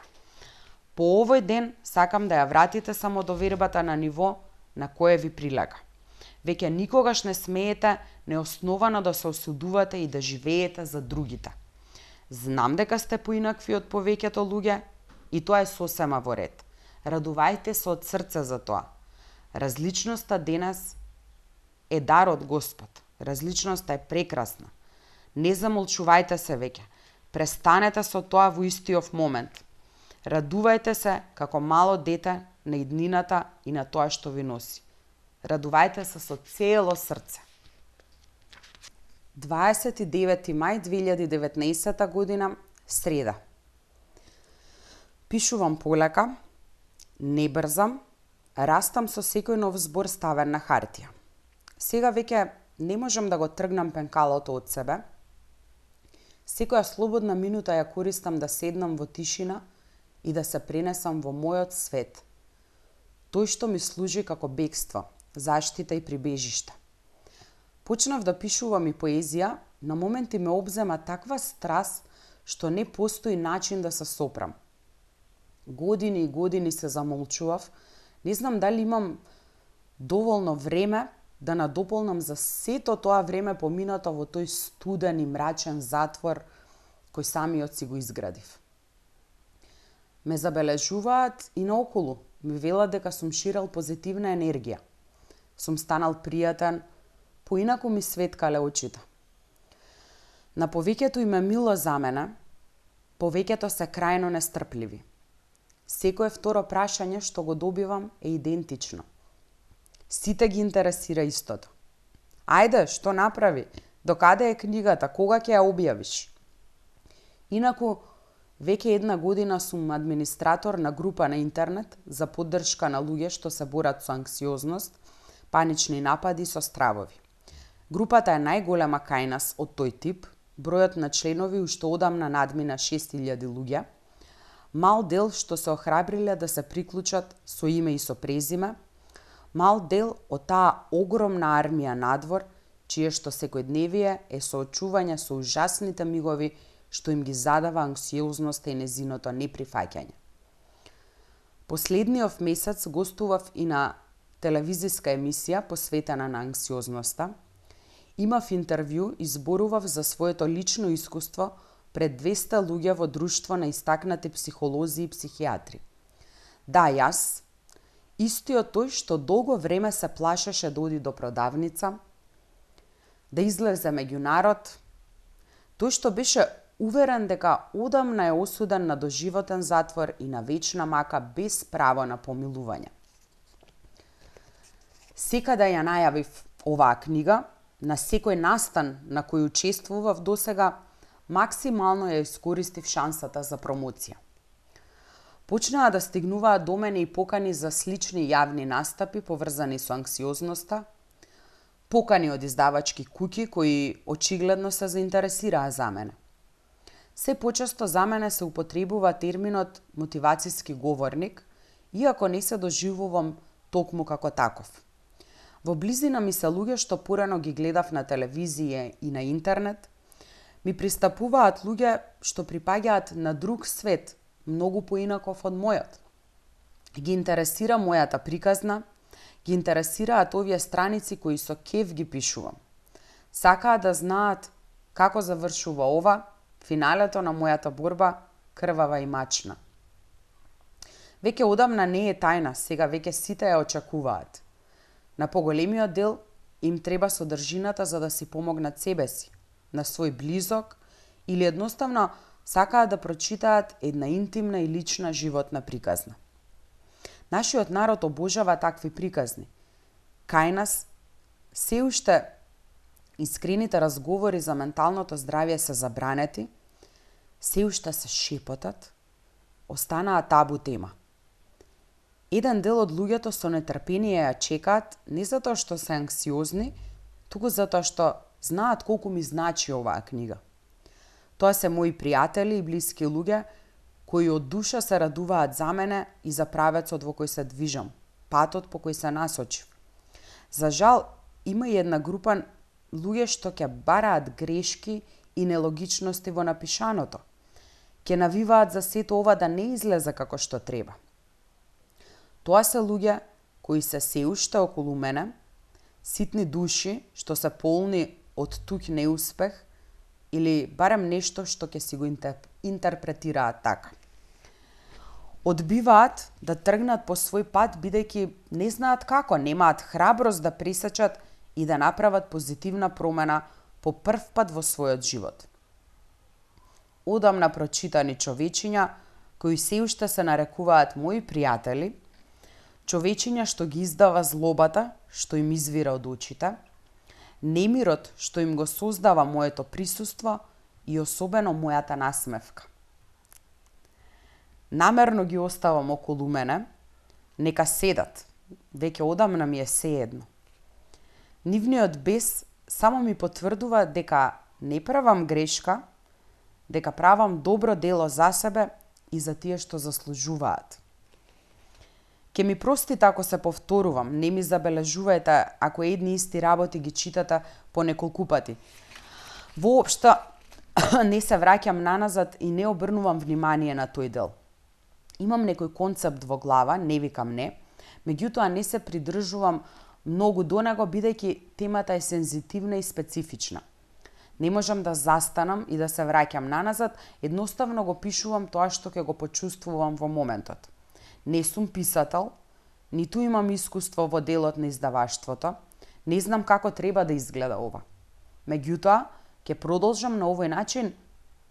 По овој ден сакам да ја вратите самодовербата на ниво на кое ви прилега. Веќе никогаш не смеете неосновано да се осудувате и да живеете за другите. Знам дека сте поинакви од повеќето луѓе и тоа е сосема во ред. Радувајте се од срце за тоа. Различноста денес е дар од Господ. Различноста е прекрасна. Не замолчувајте се веќе. Престанете со тоа во истиот момент. Радувајте се како мало дете на иднината и на тоа што ви носи. Радувајте се со цело срце. 29. мај 2019 година, среда. Пишувам полека, не брзам, растам со секој нов збор ставен на хартија. Сега веќе не можам да го тргнам пенкалото од себе. Секоја слободна минута ја користам да седнам во тишина и да се пренесам во мојот свет. Тој што ми служи како бегство, заштита и прибежиште. Почнав да пишувам и поезија, на моменти ме обзема таква страст што не постои начин да се сопрам. Години и години се замолчував, не знам дали имам доволно време да надополнам за сето тоа време поминато во тој студен и мрачен затвор кој самиот си го изградив. Ме забележуваат и наоколу, ми велат дека сум ширел позитивна енергија. Сум станал пријатен, поинаку ми светкале очите. На повеќето им е мило за мене, повеќето се крајно нестрпливи. Секое второ прашање што го добивам е идентично. Сите ги интересира истото. Ајде, што направи? Докаде е книгата? Кога ќе ја објавиш? Инаку, веќе една година сум администратор на група на интернет за поддршка на луѓе што се борат со анксиозност, панични напади со стравови. Групата е најголема кај нас од тој тип, бројот на членови уште одамна надмина 6000 луѓе, мал дел што се охрабриле да се приклучат со име и со презиме, мал дел од таа огромна армија надвор, чие што секојдневие е соочување со ужасните мигови што им ги задава анксиозноста и незиното неприфаќање. Последниот месец гостував и на телевизиска емисија посветена на анксиозноста. Имав интервју и зборував за своето лично искуство пред 200 луѓе во друштво на истакнати психолози и психијатри. Да, јас, истиот тој што долго време се плашеше да оди до продавница, да излезе меѓу народ, тој што беше уверен дека одамна е осуден на доживотен затвор и на вечна мака без право на помилување. Секаде ја најавив оваа книга, на секој настан на кој учествував досега, максимално ја искористив шансата за промоција. Почнаа да стигнуваат до мене и покани за слични јавни настапи поврзани со анксиозноста, покани од издавачки куќи кои очигледно се заинтересираа за мене. Се почесто за мене се употребува терминот мотивацијски говорник, иако не се доживувам токму како таков. Во близина ми се луѓе што порано ги гледав на телевизија и на интернет, ми пристапуваат луѓе што припаѓаат на друг свет, многу поинаков од мојот. Ги интересира мојата приказна, ги интересираат овие страници кои со кеф ги пишувам. Сакаат да знаат како завршува ова, финалето на мојата борба, крвава и мачна. Веќе одамна не е тајна, сега веќе сите ја очекуваат. На поголемиот дел им треба содржината за да си помогнат себе си, на свој близок или едноставно сакаат да прочитаат една интимна и лична животна приказна. Нашиот народ обожава такви приказни. Кај нас се уште искрените разговори за менталното здравје се забранети, се уште се шепотат, останаа табу тема. Еден дел од луѓето со нетрпение ја чекаат не затоа што се анксиозни, туку затоа што знаат колку ми значи оваа книга. Тоа се мои пријатели и блиски луѓе кои од душа се радуваат за мене и за правецот во кој се движам, патот по кој се насочив. За жал, има и една група луѓе што ќе бараат грешки и нелогичности во напишаното. ќе навиваат за сето ова да не излезе како што треба. Тоа се луѓе кои се уште околу мене, ситни души што се полни од туѓ неуспех или барем нешто што ќе си го интерпретираат така. Одбиваат да тргнат по свој пат бидејќи не знаат како, немаат храброст да пресечат и да направат позитивна промена по прв пат во својот живот. Одамна прочитани човечиња кои се уште се нарекуваат мои пријатели, човечиња што ги издава злобата што им извира од очите, немирот што им го создава моето присуство и особено мојата насмевка. Намерно ги оставам околу мене, нека седат, веќе одамна ми е сеедно. Нивниот бес само ми потврдува дека не правам грешка, дека правам добро дело за себе и за тие што заслужуваат. Ке ми простите ако се повторувам, не ми забележувајте ако едни исти работи ги читате по неколку пати. Воопшто не се враќам наназад и не обрнувам внимание на тој дел. Имам некој концепт во глава, не викам не, меѓутоа не се придржувам многу до него бидејќи темата е сензитивна и специфична. Не можам да застанам и да се враќам наназад, едноставно го пишувам тоа што ќе го почувствувам во моментот. Не сум писател, ниту имам искуство во делот на издаваштвото, не знам како треба да изгледа ова. Меѓутоа, ќе продолжам на овој начин,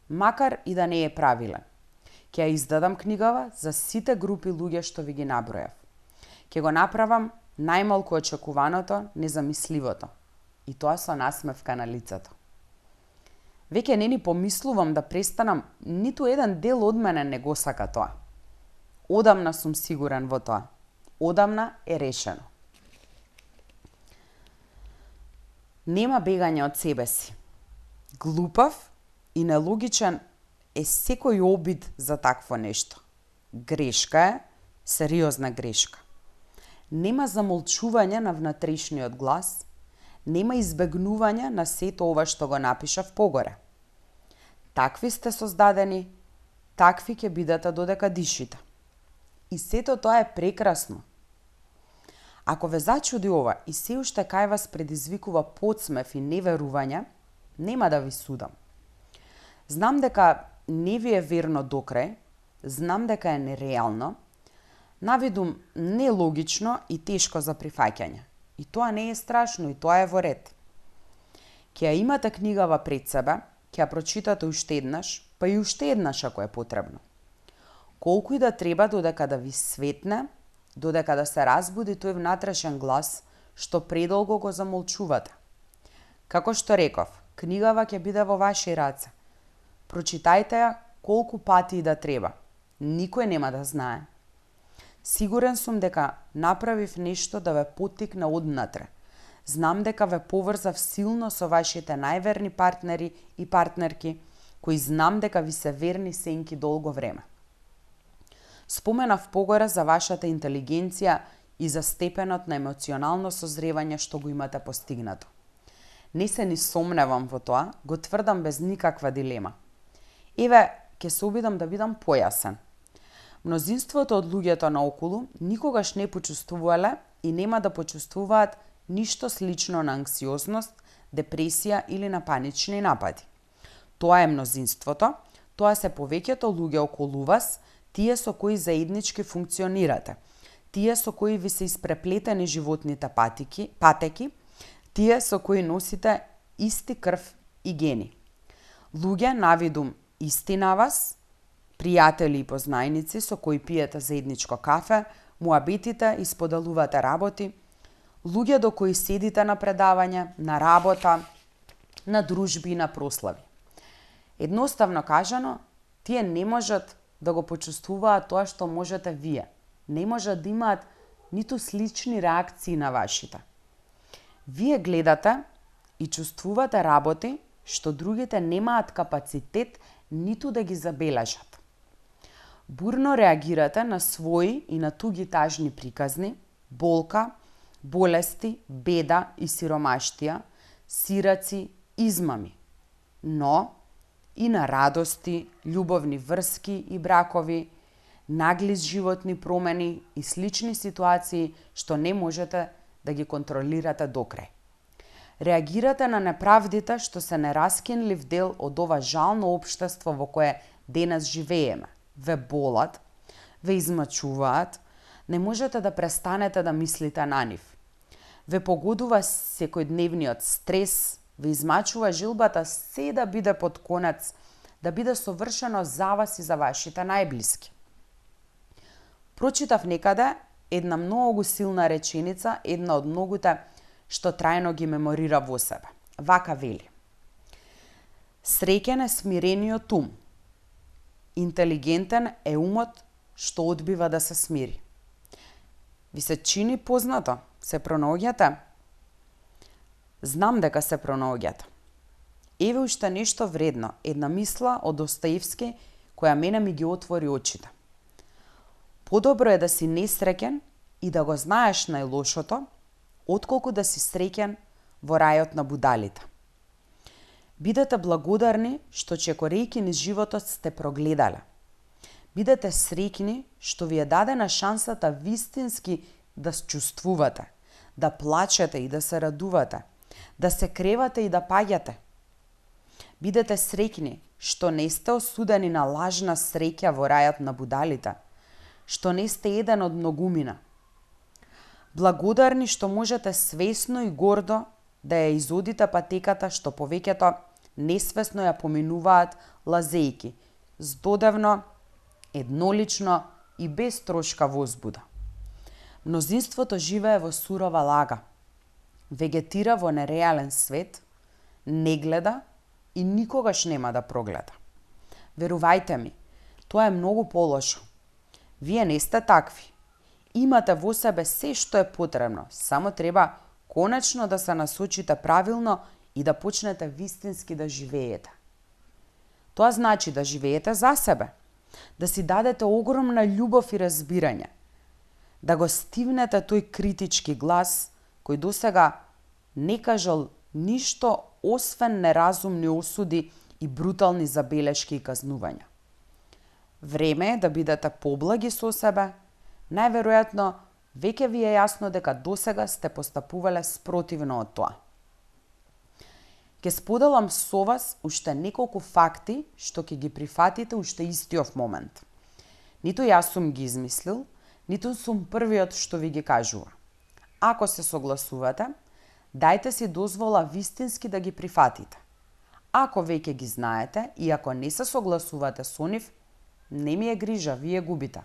макар и да не е правилен. Ќе ја издадам книгава за сите групи луѓе што ви ги набројав. Ќе го направам најмалку очекуваното, незамисливото. И тоа со насмевка на лицето. Веќе не ни помислувам да престанам, ниту еден дел од мене не го сака тоа. Одамна сум сигурен во тоа. Одамна е решено. Нема бегање од себе си. Глупав и нелогичен е секој обид за такво нешто. Грешка е, сериозна грешка. Нема замолчување на внатрешниот глас, нема избегнување на сето ова што го напишав погоре. Такви сте создадени, такви ќе бидете додека дишите. И сето тоа е прекрасно. Ако ве зачуди ова и се уште кај вас предизвикува подсмев и неверување, нема да ви судам. Знам дека не ви е верно докрај, знам дека е нереално, навидум нелогично и тешко за прифаќање. И тоа не е страшно, и тоа е во ред. Ќе ја имате книгава пред себе, ќе ја прочитате уште еднаш, па и уште еднаш ако е потребно. Колку и да треба додека да ви светне, додека да се разбуди тој внатрешен глас што предолго го замолчувате. Како што реков, книгава ќе биде во ваши раце. Прочитајте ја колку пати и да треба. Никој нема да знае. Сигурен сум дека направив нешто да ве поттикне однатре. Знам дека ве поврзав силно со вашите најверни партнери и партнерки, кои знам дека ви се верни сенки долго време. Споменав погоре за вашата интелигенција и за степенот на емоционално созревање што го имате постигнато. Не се ни сомневам во тоа, го тврдам без никаква дилема. Еве, ќе се обидам да бидам појасен. Мнозинството од луѓето наоколу никогаш не почувствувале и нема да почувствуваат ништо слично на анксиозност, депресија или на панични напади. Тоа е мнозинството, тоа се повеќето луѓе околу вас, тие со кои заеднички функционирате, тие со кои ви се испреплетени животните патеки, тие со кои носите исти крв и гени. Луѓе навидум исти на вас, пријатели и познајници со кои пиете заедничко кафе, муабетите и споделувате работи, луѓе до кои седите на предавање, на работа, на дружби и на прослави. Едноставно кажано, тие не можат да го почувствуваат тоа што можете вие. Не можат да имаат ниту слични реакции на вашите. Вие гледате и чувствувате работи што другите немаат капацитет ниту да ги забележат. Бурно реагирате на своји и на туги тажни приказни, болка, болести, беда и сиромаштија, сираци, измами. Но, и на радости, љубовни врски и бракови, нагли животни промени и слични ситуации што не можете да ги контролирате докрај. Реагирате на неправдите што се нераскинлив дел од ова жално општество во кое денес живееме. Ве болат, ве измачуваат, не можете да престанете да мислите на нив. Ве погодува секојдневниот стрес, ве измачува жилбата се да биде под конец, да биде совршено за вас и за вашите најблиски. Прочитав некаде една многу силна реченица, една од многуте што трајно ги меморира во себе. Вака вели: среќен е смирениот ум. Интелигентен е умот што одбива да се смири. Ви се чини познато? Се пронаоѓате? Знам дека се пронаоѓате. Еве уште нешто вредно, една мисла од Достоевски која мене ми ги отвори очите. Подобро е да си несреќен и да го знаеш најлошото, отколку да си среќен во рајот на будалите. Бидете благодарни што чекорејќи низ животот сте прогледале. Бидете среќни што ви е дадена шансата вистински да чувствувате, да плачете и да се радувате, да се кревате и да паѓате. Бидете среќни што не сте осудени на лажна среќа во рајот на будалите, што не сте еден од многумина. Благодарни што можете свесно и гордо да ја изодите патеката што повеќето несвесно ја поминуваат лазејки, здодевно, еднолично и без трошка возбуда. Мнозинството живее во сурова лага, вегетира во нереален свет, не гледа и никогаш нема да прогледа. Верувајте ми, тоа е многу полошо. Вие не сте такви. Имате во себе се што е потребно, само треба конечно да се насочите правилно и да почнете вистински да живеете. Тоа значи да живеете за себе, да си дадете огромна љубов и разбирање, да го стивнете тој критички глас кој досега не кажал ништо освен неразумни осуди и брутални забелешки и казнувања. Време е да бидете поблаги со себе, најверојатно веќе ви е јасно дека досега сте постапувале спротивно од тоа. Ке споделам со вас уште неколку факти што ќе ги прифатите уште истиот момент. Ниту јас сум ги измислил, ниту сум првиот што ви ги кажува. Ако се согласувате, дајте си дозвола вистински да ги прифатите. Ако веќе ги знаете и ако не се согласувате со нив, не ми е грижа, вие губите.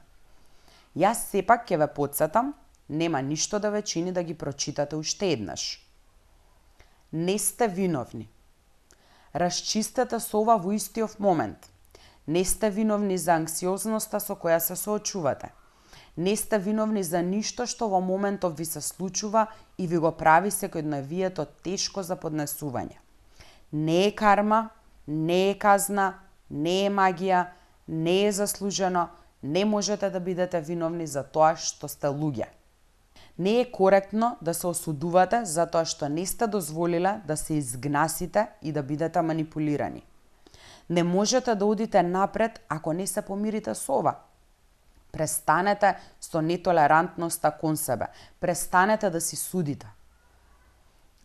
Јас сепак ќе ве потсетам, нема ништо да ве чини да ги прочитате уште еднаш. Не сте виновни. Расчистете со ова во истиот момент. Не сте виновни за анксиозноста со која се соочувате. Не сте виновни за ништо што во моментов ви се случува и ви го прави секојдневието тешко за поднесување. Не е карма, не е казна, не е магија, не е заслужено, не можете да бидете виновни за тоа што сте луѓе. Не е коректно да се осудувате за тоа што не сте дозволиле да се изгнасите и да бидете манипулирани. Не можете да одите напред ако не се помирите со ова. Престанете со нетолерантноста кон себе. Престанете да си судите.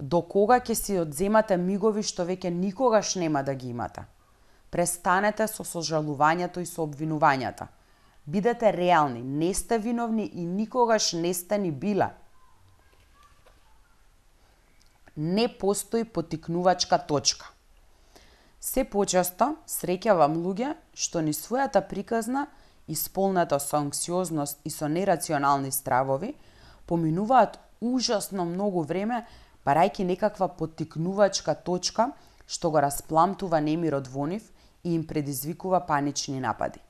До кога ќе си одземате мигови што веќе никогаш нема да ги имате? Престанете со сожалувањето и со обвинувањата. Бидете реални, не сте виновни и никогаш не сте ни била. Не постои поттикнувачка точка. Се почесто среќавам луѓе што ни својата приказна, исполнета со анксиозност и со нерационални стравови, поминуваат ужасно многу време барајќи некаква поттикнувачка точка што го распламтува немирот во нив и им предизвикува панични напади.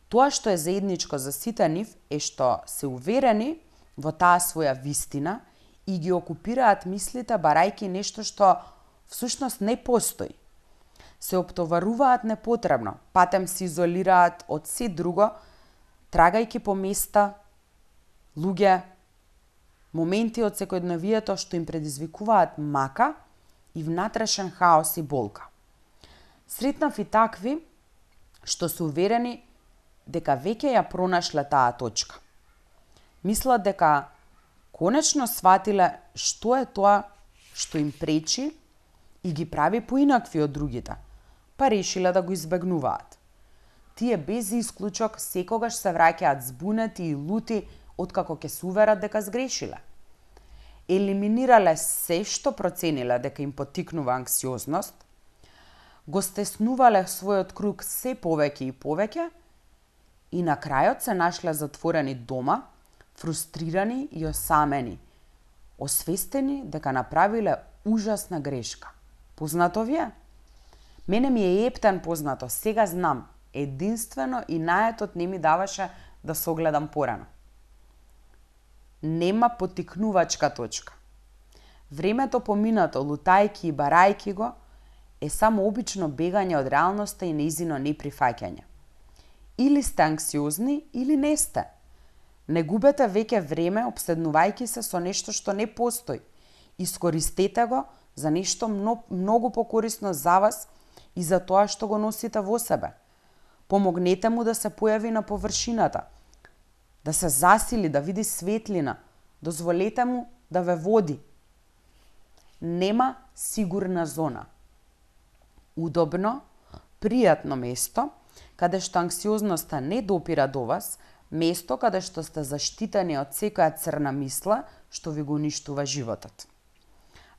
Тоа што е заедничко за сите нив е што се уверени во таа своја вистина и ги окупираат мислите барајќи нешто што всушност не постои. Се оптоваруваат непотребно, патем се изолираат од се друго, трагајќи по места, луѓе, моменти од секојдневието што им предизвикуваат мака и внатрешен хаос и болка. Сретнав и такви што се уверени дека веќе ја пронашле таа точка. Мислат дека конечно сватиле што е тоа што им пречи и ги прави поинакви од другите, па решиле да го избегнуваат. Тие без исклучок секогаш се враќаат збунети и лути откако ќе се уверат дека сгрешиле. Елиминирале се што процениле дека им поттикнува анксиозност, го стеснувале својот круг се повеќе и повеќе и на крајот се нашле затворени дома, фрустрирани и осамени, освестени дека направиле ужасна грешка. Познато ви е? Мене ми е ептен познато, сега знам, единствено и наетот не ми даваше да се огледам порано. Нема поттикнувачка точка. Времето поминато, лутајки и барајки го, е само обично бегање од реалноста и нејзино неприфаќање. Или сте анксиозни, или не сте. Не губете веќе време обседнувајќи се со нешто што не постои. Искористете го за нешто многу покорисно за вас и за тоа што го носите во себе. Помогнете му да се појави на површината, да се засили, да види светлина, дозволете му да ве води. Нема сигурна зона. Удобно, пријатно место, каде што анксиозноста не допира до вас, место каде што сте заштитени од секоја црна мисла што ви го уништува животот.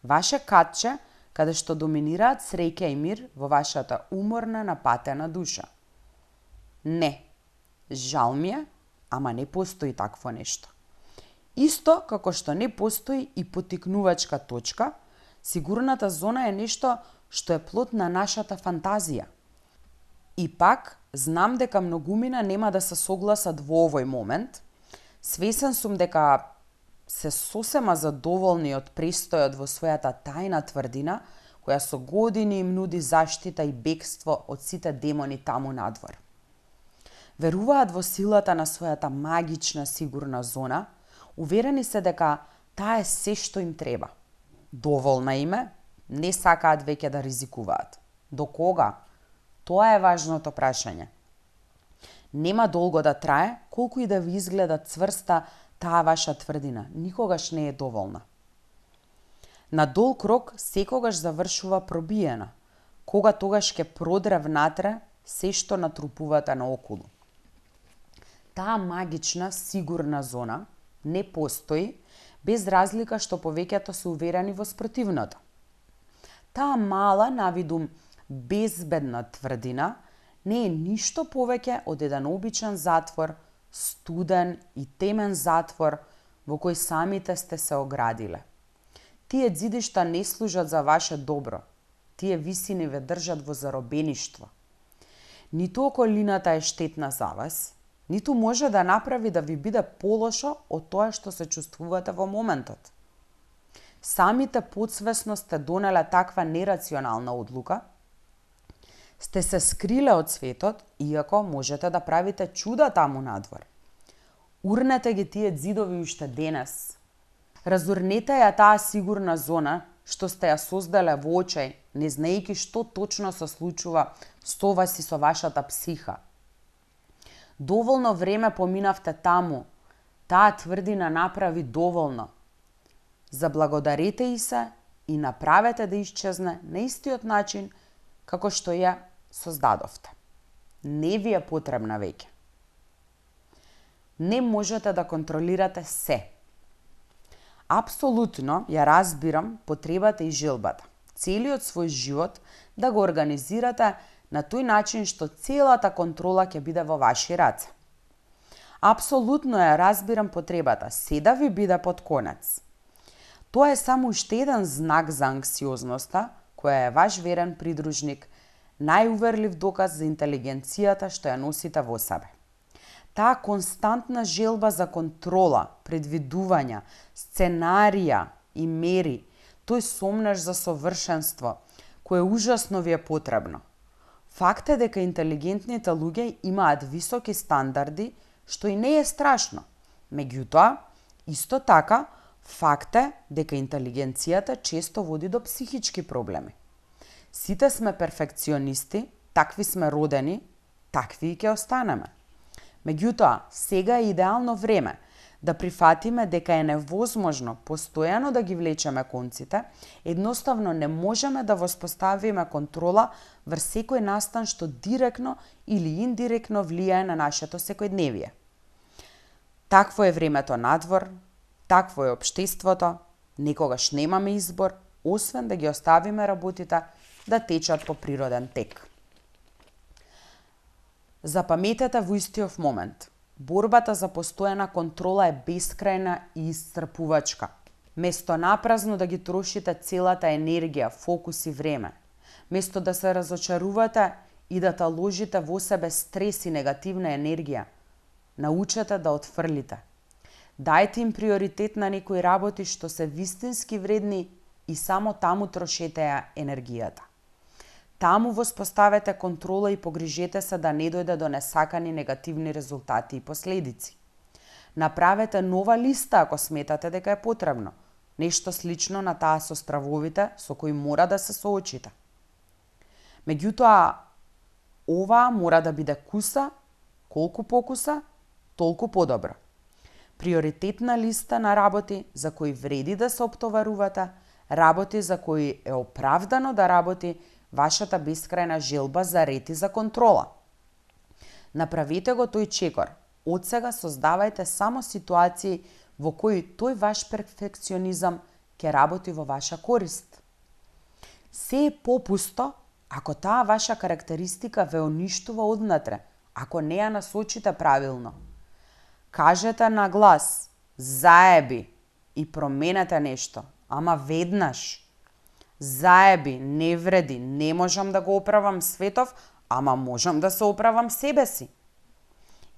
Ваше катче каде што доминираат среќа и мир во вашата уморна, напатена душа. Не, жал ми е, ама не постои такво нешто. Исто како што не постои и поттикнувачка точка, сигурната зона е нешто што е плод на нашата фантазија. И пак, знам дека многумина нема да се согласат во овој момент. Свесен сум дека се сосема задоволни од престојот во својата тајна тврдина, која со години им нуди заштита и бегство од сите демони таму надвор. Веруваат во силата на својата магична сигурна зона, уверени се дека таа е се што им треба. Доволна им е, не сакаат веќе да ризикуваат. До кога? Тоа е важното прашање. Нема долго да трае, колку и да ви изгледа цврста таа ваша тврдина, никогаш не е доволна. На долг рок секогаш завршува пробиена, кога тогаш ќе продре внатре се што натрупувате наоколу. Таа магична, сигурна зона не постои, без разлика што повеќето се уверени во спротивното. Таа мала, навидум безбедна тврдина не е ништо повеќе од еден обичен затвор, студен и темен затвор во кој самите сте се оградиле. Тие ѕидишта не служат за ваше добро, тие висини ве држат во заробеништво. Ниту околината е штетна за вас, ниту може да направи да ви биде полошо од тоа што се чувствувате во моментот. Самите подсвесно сте донеле таква нерационална одлука, сте се скриле од светот, иако можете да правите чуда таму надвор. Урнете ги тие ѕидови уште денес. Разурнете ја таа сигурна зона што сте ја создале во очај, не знаејќи што точно се случува со вас и со вашата психа. Доволно време поминавте таму, таа тврдина направи доволно. Заблагодарете и се и направете да исчезне на истиот начин како што ја создадовте. Не ви е потребна веќе. Не можете да контролирате се. Апсолутно ја разбирам потребата и желбата, целиот свој живот да го организирате на тој начин што целата контрола ќе биде во ваши раце. Апсолутно ја разбирам потребата се да ви биде под конец. Тоа е само уште еден знак за анксиозноста, која е ваш верен придружник, најуверлив доказ за интелигенцијата што ја носите во себе. Таа константна желба за контрола, предвидувања, сценарија и мери, тој сомнеш за совршенство, кое ужасно ви е потребно. Факт е дека интелигентните луѓе имаат високи стандарди, што и не е страшно. Меѓутоа, исто така, факт е дека интелигенцијата често води до психички проблеми. Сите сме перфекционисти, такви сме родени, такви и ќе останеме. Меѓутоа, сега е идеално време да прифатиме дека е невозможно постојано да ги влечеме конците, едноставно не можеме да воспоставиме контрола врз секој настан што директно или индиректно влијае на нашето секојдневие. Такво е времето надвор, такво е општеството, некогаш немаме избор, освен да ги оставиме работите да течат по природен тек. Запаметете во истиот момент. Борбата за постојана контрола е бескрајна и исцрпувачка. Место напразно да ги трошите целата енергија, фокус и време, место да се разочарувате и да таложите во себе стрес и негативна енергија, научете да отфрлите. Дајте им приоритет на некои работи што се вистински вредни и само таму трошете ја енергијата. Таму воспоставете контрола и погрижете се да не дојде до несакани негативни резултати и последици. Направете нова листа ако сметате дека е потребно, нешто слично на таа со стравовите со кои мора да се соочите. Меѓутоа, оваа мора да биде куса, колку покуса, толку подобро. Приоритетна листа на работи за кои вреди да се оптоварувате, работи за кои е оправдано да работи вашата бескрајна желба за ред и за контрола. Направете го тој чекор. Од сега создавајте само ситуации во кои тој ваш перфекционизам ќе работи во ваша корист. Се е попусто ако таа ваша карактеристика ве уништува однатре, ако не ја насочите правилно. Кажете на глас, заеби и променете нешто, ама веднаш. Заеби, не вреди, не можам да го оправам светов, ама можам да се оправам себе си.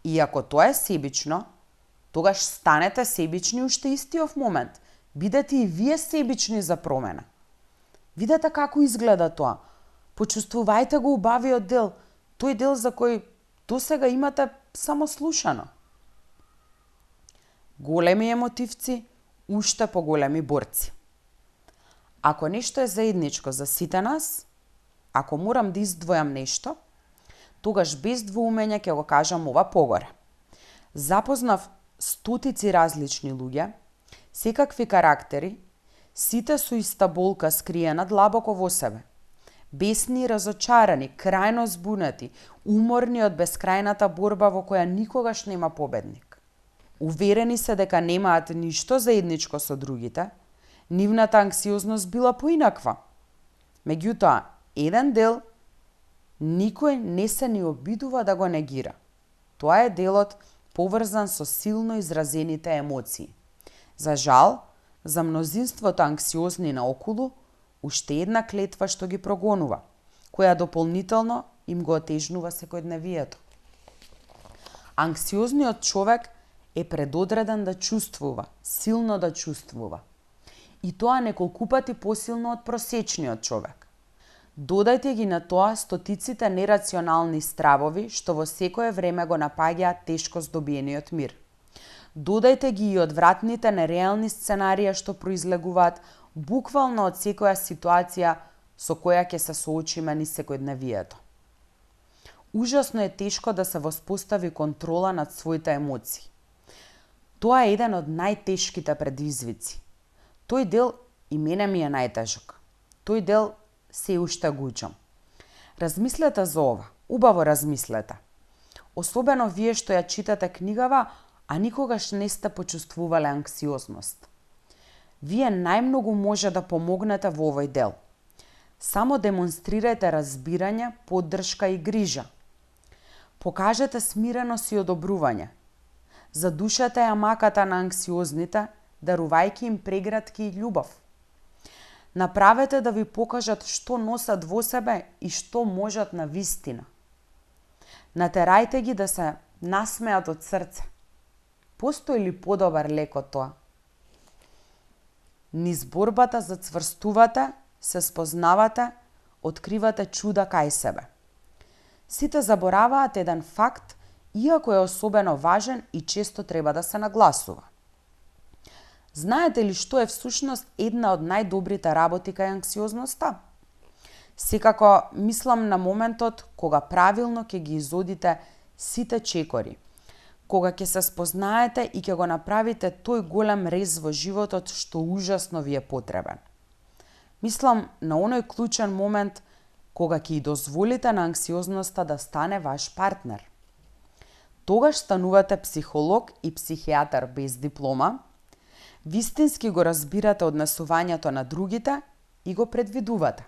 И ако тоа е себично, тогаш станете себични уште истиот момент. Бидете и вие себични за промена. Видете како изгледа тоа. Почувствувајте го убавиот дел, тој дел за кој досега имате само слушано. Големи емотивци, уште поголеми борци. Ако нешто е заедничко за сите нас, ако морам да издвојам нешто, тогаш без двоумење ќе го кажам ова погоре. Запознав стотици различни луѓе, секакви карактери, сите со иста болка скриена длабоко во себе. Бесни и разочарани, крајно збунети, уморни од бескрајната борба во која никогаш нема победник. Уверени се дека немаат ништо заедничко со другите, нивната анксиозност била поинаква. Меѓутоа, еден дел никој не се ни обидува да го негира. Тоа е делот поврзан со силно изразените емоции. За жал, за мнозинството анксиозни наоколу, уште една клетва што ги прогонува, која дополнително им го отежнува секојдневието. Анксиозниот човек е предодреден да чувствува, силно да чувствува. И тоа неколку пати посилно од просечниот човек. Додајте ги на тоа стотиците нерационални стравови што во секое време го напаѓаат тешко здобиениот мир. Додајте ги и одвратните нереални сценарија што произлегуваат буквално од секоја ситуација со која ќе се соочиме низ секојдневието. Ужасно е тешко да се воспостави контрола над своите емоции. Тоа е еден од најтешките предизвици. Тој дел и мене ми е најтежок. Тој дел се уште го учам. Размислете за ова, убаво размислете. Особено вие што ја читате книгава, а никогаш не сте почувствувале анксиозност. Вие најмногу може да помогнете во овој дел. Само демонстрирајте разбирање, поддршка и грижа. Покажете смиреност и одобрување. Задушете ја маката на анксиозните, дарувајќи им прегратки и љубов. Направете да ви покажат што носат во себе и што можат на вистина. Натерајте ги да се насмеат од срце. Постои ли подобар лек од тоа? Низ борбата зацврстувате, се спознавате, откривате чуда кај себе. Сите забораваат еден факт, иако е особено важен и често треба да се нагласува. Знаете ли што е всушност една од најдобрите работи кај анксиозноста? Секако мислам на моментот кога правилно ќе ги изодите сите чекори, кога ќе се спознаете и ќе го направите тој голем рез во животот што ужасно ви е потребен. Мислам на оној клучен момент кога ќе и дозволите на анксиозноста да стане ваш партнер. Тогаш станувате психолог и психијатар без диплома, вистински го разбирате однесувањето на другите и го предвидувате.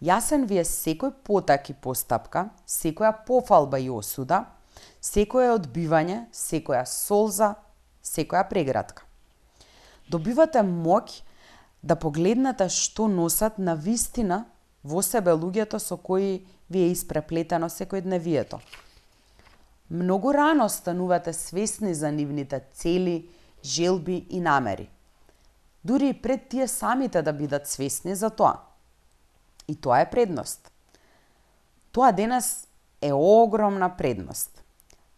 Јасен ви е секој потак и постапка, секоја пофалба и осуда, секое одбивање, секоја солза, секоја прегратка. Добивате моќ да погледнете што носат на вистина во себе луѓето со кои ви е испреплетено секојдневието. Многу рано станувате свесни за нивните цели, желби и намери. Дури и пред тие самите да бидат свесни за тоа. И тоа е предност. Тоа денес е огромна предност.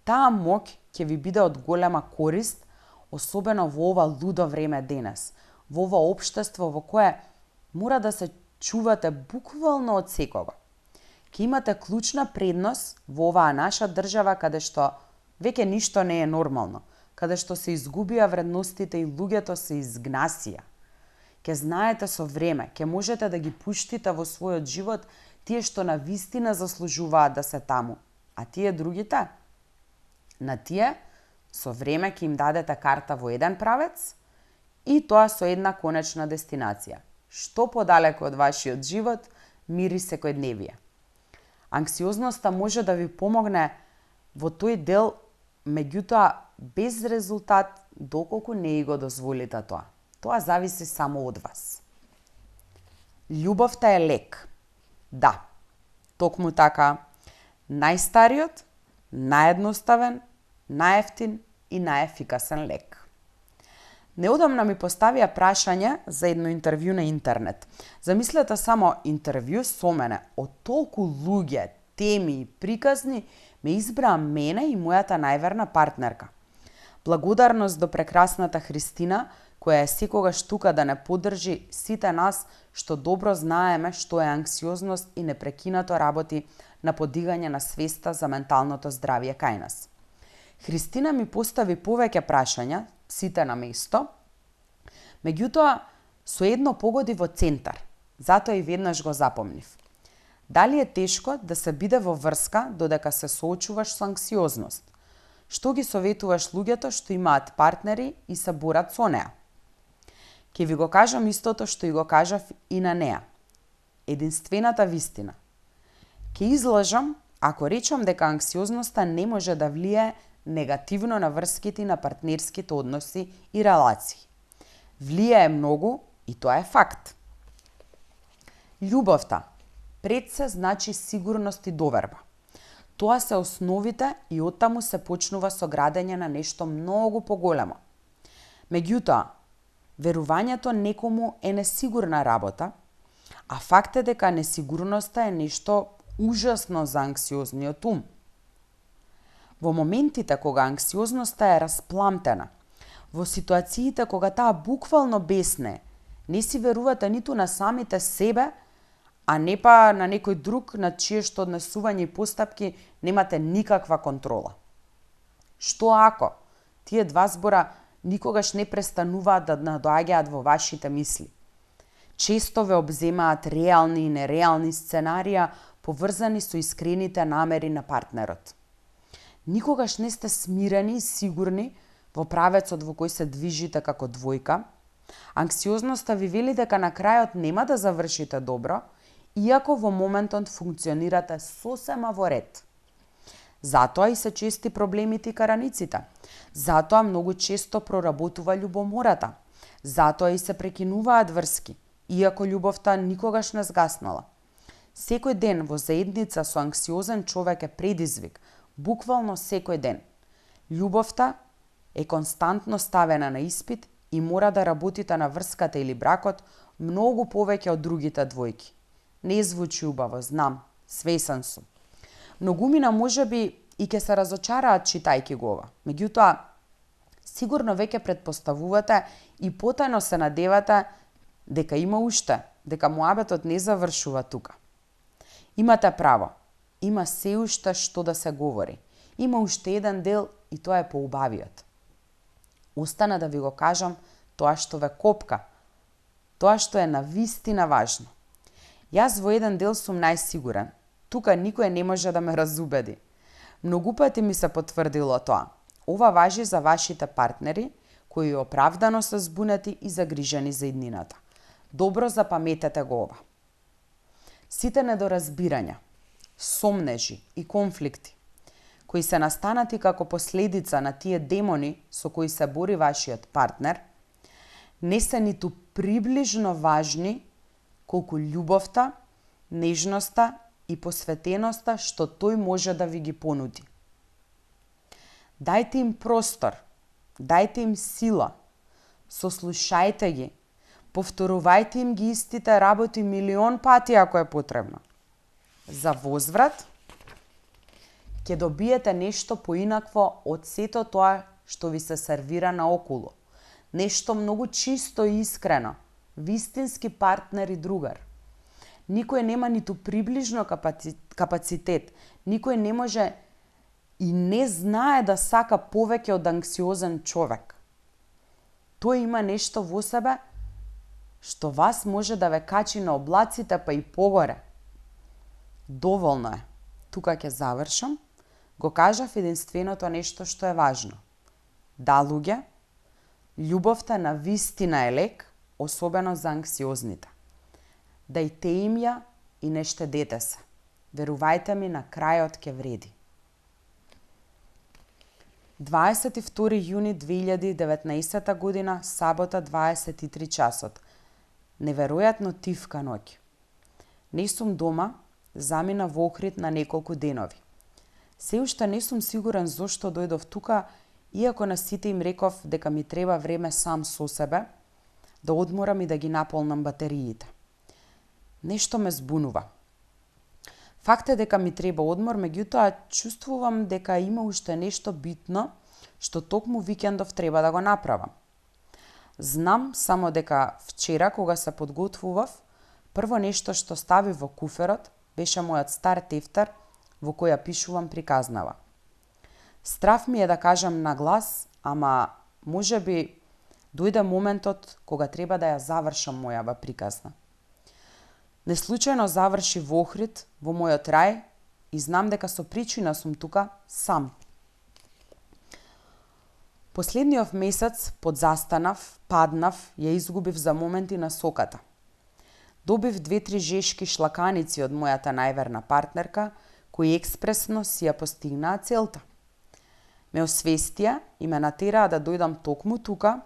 Таа моќ ќе ви биде од голема корист, особено во ова лудо време денес, во ова општество во кое мора да се чувате буквално од секого. Ќе имате клучна предност во оваа наша држава каде што веќе ништо не е нормално, каде што се изгубија вредностите и луѓето се изгнасија. Ќе знаете со време, ќе можете да ги пуштите во својот живот тие што на вистина заслужуваат да се таму, а тие другите? На тие со време ќе им дадете карта во еден правец и тоа со една конечна дестинација. Што подалеку од вашиот живот, мир и секојдневие. Анксиозноста може да ви помогне во тој дел, меѓутоа без резултат доколку не го дозволите тоа. Тоа зависи само од вас. Љубовта е лек. Да, токму така, најстариот, наједноставен, најевтин и најефикасен лек. Неодамна ми поставија прашање за едно интервју на интернет. Замислете само интервју со мене, од толку луѓе, теми и приказни, ме избраа мене и мојата најверна партнерка. Благодарност до прекрасната Христина, која е секогаш тука да не поддржи сите нас што добро знаеме што е анксиозност и непрекинато работи на подигање на свеста за менталното здравје кај нас. Христина ми постави повеќе прашања, сите на место, меѓутоа со едно погоди во центар, затоа и веднаш го запомнив. Дали е тешко да се биде во врска додека се соочуваш со анксиозност? Што ги советуваш луѓето што имаат партнери и се борат со неа? Ќе ви го кажам истото што и го кажав и на неа. Единствената вистина. Ќе излажам ако речам дека анксиозноста не може да влијае негативно на врските и на партнерските односи и релации. Влијае многу и тоа е факт. Љубовта пред се значи сигурност и доверба. Тоа се основите и оттаму се почнува со градење на нешто многу поголемо. Меѓутоа, верувањето некому е несигурна работа, а факт е дека несигурноста е нешто ужасно за анксиозниот ум. Во моментите кога анксиозноста е распламтена, во ситуациите кога таа буквално бесне, не си верувате ниту на самите себе, а не па на некој друг на чие што однесување и постапки немате никаква контрола. Што ако тие два збора никогаш не престануваат да надоаѓаат во вашите мисли? Често ве обземаат реални и нереални сценарија поврзани со искрените намери на партнерот. Никогаш не сте смирени и сигурни во правецот во кој се движите како двојка. Анксиозноста ви вели дека на крајот нема да завршите добро, иако во моментот функционирате сосема во ред. Затоа и се чести проблемите и караниците. Затоа многу често проработува љубомората. Затоа и се прекинуваат врски, иако љубовта никогаш не згаснала. Секој ден во заедница со анксиозен човек е предизвик, буквално секој ден. Љубовта е константно ставена на испит и мора да работите на врската или бракот многу повеќе од другите двојки. Не звучи убаво, знам, свесен сум. Многумина можеби и ќе се разочараат читајќи го ова. Меѓутоа, сигурно веќе претпоставувате и потајно се надевате дека има уште, дека муабетот не завршува тука. Имате право. Има се уште што да се говори. Има уште еден дел и тоа е поубавиот. Остана да ви го кажам тоа што ве копка. Тоа што е навистина важно. Јас во еден дел сум најсигурен. Тука никој не може да ме разубеди. Многу пати ми се потврдило тоа. Ова важи за вашите партнери, кои оправдано се збунети и загрижени за иднината. Добро запаметете го ова. Сите недоразбирања, сомнежи и конфликти, кои се настанати како последица на тие демони со кои се бори вашиот партнер, не се ниту приближно важни колку љубовта, нежноста и посветеноста што тој може да ви ги понуди. Дајте им простор, дајте им сила, сослушајте ги, повторувајте им ги истите работи милион пати ако е потребно. За возврат, ќе добиете нешто поинакво од сето тоа што ви се сервира наоколу. Нешто многу чисто и искрено, вистински партнер и другар. Никој нема ниту приближно капацитет, никој не може и не знае да сака повеќе од анксиозен човек. Тој има нешто во себе што вас може да ве качи на облаците па и погоре. Доволно е. Тука ќе завршам. Го кажав единственото нешто што е важно. Да, луѓе, љубовта на вистина е лек, особено за анксиозните. Дајте им ја и не штедете се. Верувајте ми, на крајот ќе вреди. 22 јуни 2019 година, сабота 23 часот. Неверојатно тивка ноќ. Не сум дома, замина во Охрид на неколку денови. Се уште не сум сигурен зошто дојдов тука, иако на сите им реков дека ми треба време сам со себе, да одморам и да ги наполнам батериите. Нешто ме збунува. Факт е дека ми треба одмор, меѓутоа чувствувам дека има уште нешто битно што токму викендов треба да го направам. Знам само дека вчера, кога се подготвував, прво нешто што стави во куферот беше мојот стар тефтер во која пишувам приказнава. Страв ми е да кажам на глас, ама може би дојде моментот кога треба да ја завршам мојава приказна. Неслучајно заврши во Охрид, во мојот рај, и знам дека со причина сум тука сам. Последниот месец подзастанав, паднав, ја изгубив за моменти насоката. Добив 2-3 жешки шлаканици од мојата најверна партнерка, кои експресно си ја постигнаа целта. Ме освестија и ме натераа да дојдам токму тука,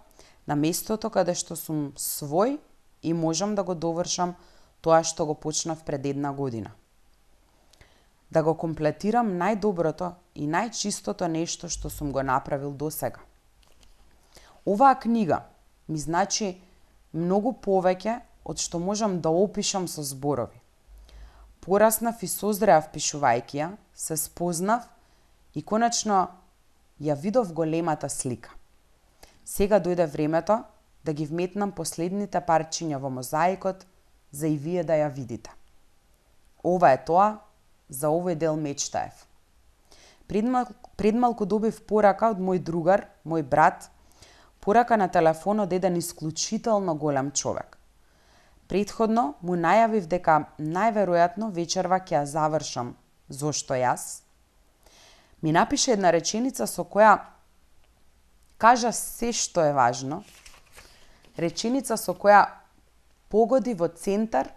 на местото каде што сум свој и можам да го довршам тоа што го почнав пред 1 година. Да го комплетирам најдоброто и најчистото нешто што сум го направил досега. Оваа книга ми значи многу повеќе од што можам да опишам со зборови. Пораснав и созреав пишувајќи ја, се спознав и конечно ја видов големата слика. Сега дојде времето да ги вметнам последните парчиња во мозаикот за и вие да ја видите. Ова е тоа, за овој дел мечтаев. Пред малку добив порака од мој другар, мој брат, порака на телефон од еден исклучително голем човек. Претходно му најавив дека најверојатно вечерва ќе ја завршам зошто јас. Ми напише една реченица со која кажа се што е важно, реченица со која погоди во центар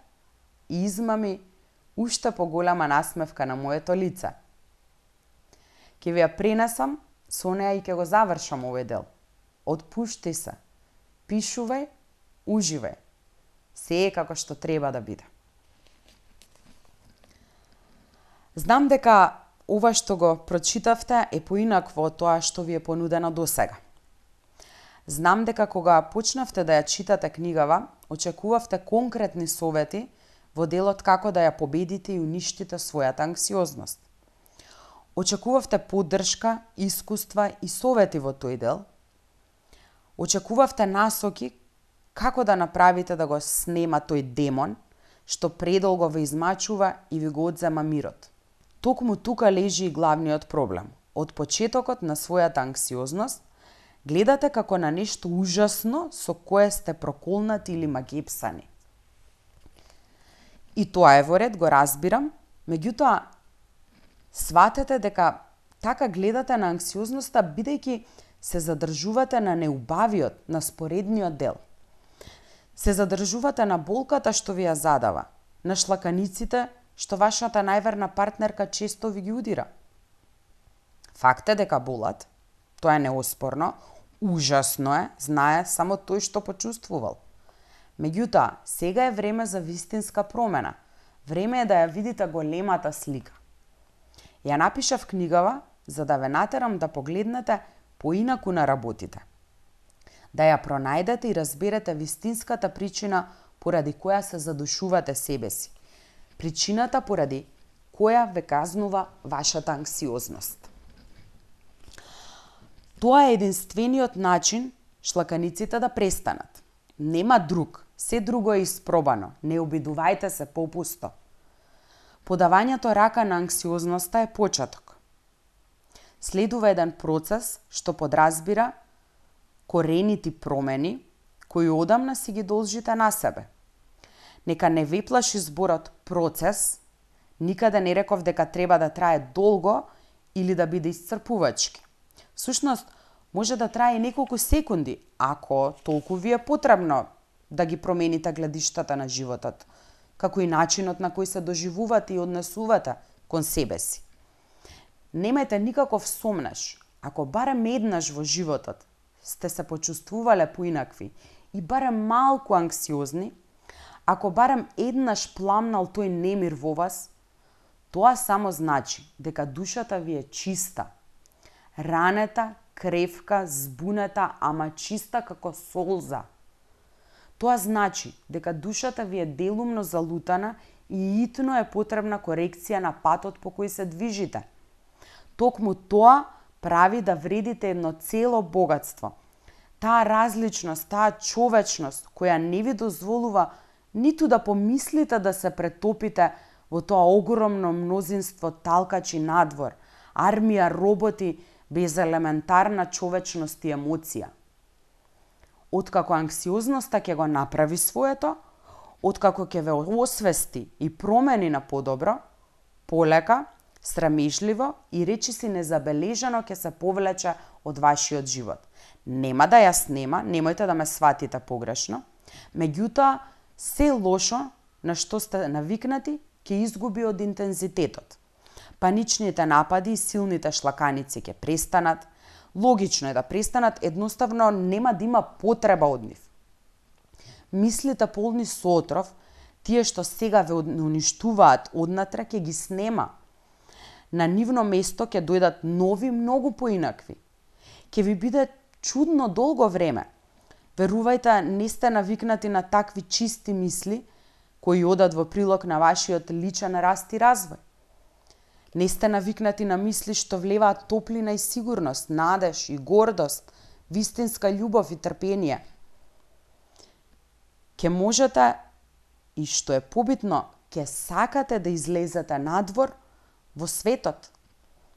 и измами уште поголема насмевка на моето лице. Ке ви ја пренесам, со неа и ке го завршам овој дел. Отпушти се, пишувај, уживај. Се е како што треба да биде. Знам дека ова што го прочитавте е поинакво од тоа што ви е понудено досега. Знам дека кога почнавте да ја читате книгава, очекувавте конкретни совети во делот како да ја победите и уништите својата анксиозност. Очекувавте поддршка, искуства и совети во тој дел. Очекувавте насоки како да направите да го снема тој демон, што предолго ве измачува и ви го одзема мирот. Токму тука лежи и главниот проблем. Од почетокот на својата анксиозност гледате како на нешто ужасно со кое сте проколнати или магепсани. И тоа е во ред, го разбирам, меѓутоа сватете дека така гледате на анксиозноста бидејќи се задржувате на неубавиот, на споредниот дел. Се задржувате на болката што ви ја задава, на шлаканиците што вашата најверна партнерка често ви ги удира. Факт е дека болат, тоа е неоспорно, ужасно е, знае само тој што почувствувал. Меѓутоа, сега е време за вистинска промена. Време е да ја видите големата слика. Ја напишав книгава за да ве натерам да погледнете поинаку на работите. Да ја пронајдете и разберете вистинската причина поради која се задушувате себе си. Причината поради која ве казнува вашата анксиозност. Тоа е единствениот начин шлаканиците да престанат. Нема друг, се друго е испробано, не обидувајте се попусто. Подавањето рака на анксиозноста е почеток. Следува еден процес што подразбира коренити промени кои одамна си ги должите на себе. Нека не ве плаши зборот процес, никаде не реков дека треба да трае долго или да биде исцрпувачки. Всушност, може да трае и неколку секунди, ако толку ви е потребно да ги промените гледиштата на животот, како и начинот на кој се доживувате и однесувате кон себе си. Немајте никаков сомнеш, ако барем еднаш во животот сте се почувствувале поинакви и барем малку анксиозни, ако барем еднаш пламнал тој немир во вас, тоа само значи дека душата ви е чиста. Ранета, кревка, збунета, ама чиста како солза. Тоа значи дека душата ви е делумно залутана и итно е потребна корекција на патот по кој се движите. Токму тоа прави да вредите едно цело богатство. Таа различност, таа човечност, која не ви дозволува ниту да помислите да се претопите во тоа огромно мнозинство талкачи надвор, армија роботи без елементарна човечност и емоција. Откако анксиозноста ќе го направи своето, откако ќе ве освести и промени на подобро, полека, срамежливо и речиси незабележано ќе се повлече од вашиот живот. Нема да ја снема, немојте да ме сватите погрешно, меѓутоа се лошо на што сте навикнати ќе изгуби од интензитетот. Паничните напади и силните шлаканици ќе престанат, логично е да престанат, едноставно нема да има потреба од нив. Мислите полни со отров, тие што сега ве уништуваат однатре ќе ги снема. На нивно место ќе дојдат нови, многу поинакви. Ќе ви биде чудно долго време. Верувајте, не сте навикнати на такви чисти мисли кои одат во прилог на вашиот личен раст и развој. Не сте навикнати на мисли што влеваат топлина и сигурност, надеж и гордост, вистинска љубов и трпение. Ке можете, и што е побитно, ке сакате да излезете надвор во светот.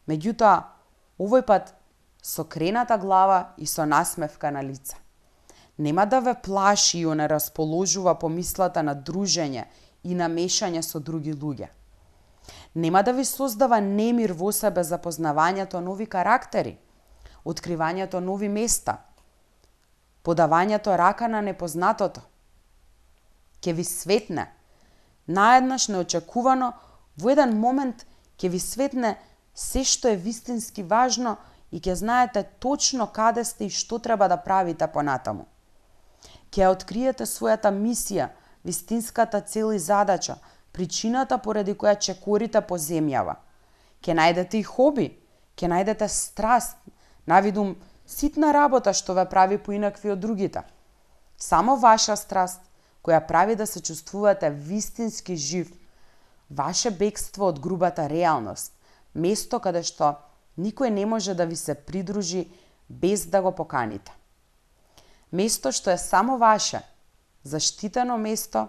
Меѓутоа, овој пат со крената глава и со насмевка на лице. Нема да ве плаши и онерасположува помислата на дружење и на мешање со други луѓе. Нема да ви создава немир во себе запознавањето нови карактери, откривањето нови места, подавањето рака на непознатото. Ке ви светне, наеднаш неочекувано, во еден момент ке ви светне се што е вистински важно и ќе знаете точно каде сте и што треба да правите понатаму. Ќе откриете својата мисија, вистинската цел и задача, причината поради која чекорите по земјава. Ќе најдете и хоби, ќе најдете страст, навидум ситна работа што ве прави поинакви од другите. Само ваша страст, која прави да се чувствувате вистински жив, ваше бегство од грубата реалност, место каде што никој не може да ви се придружи без да го поканите. Место што е само ваше, заштитено место,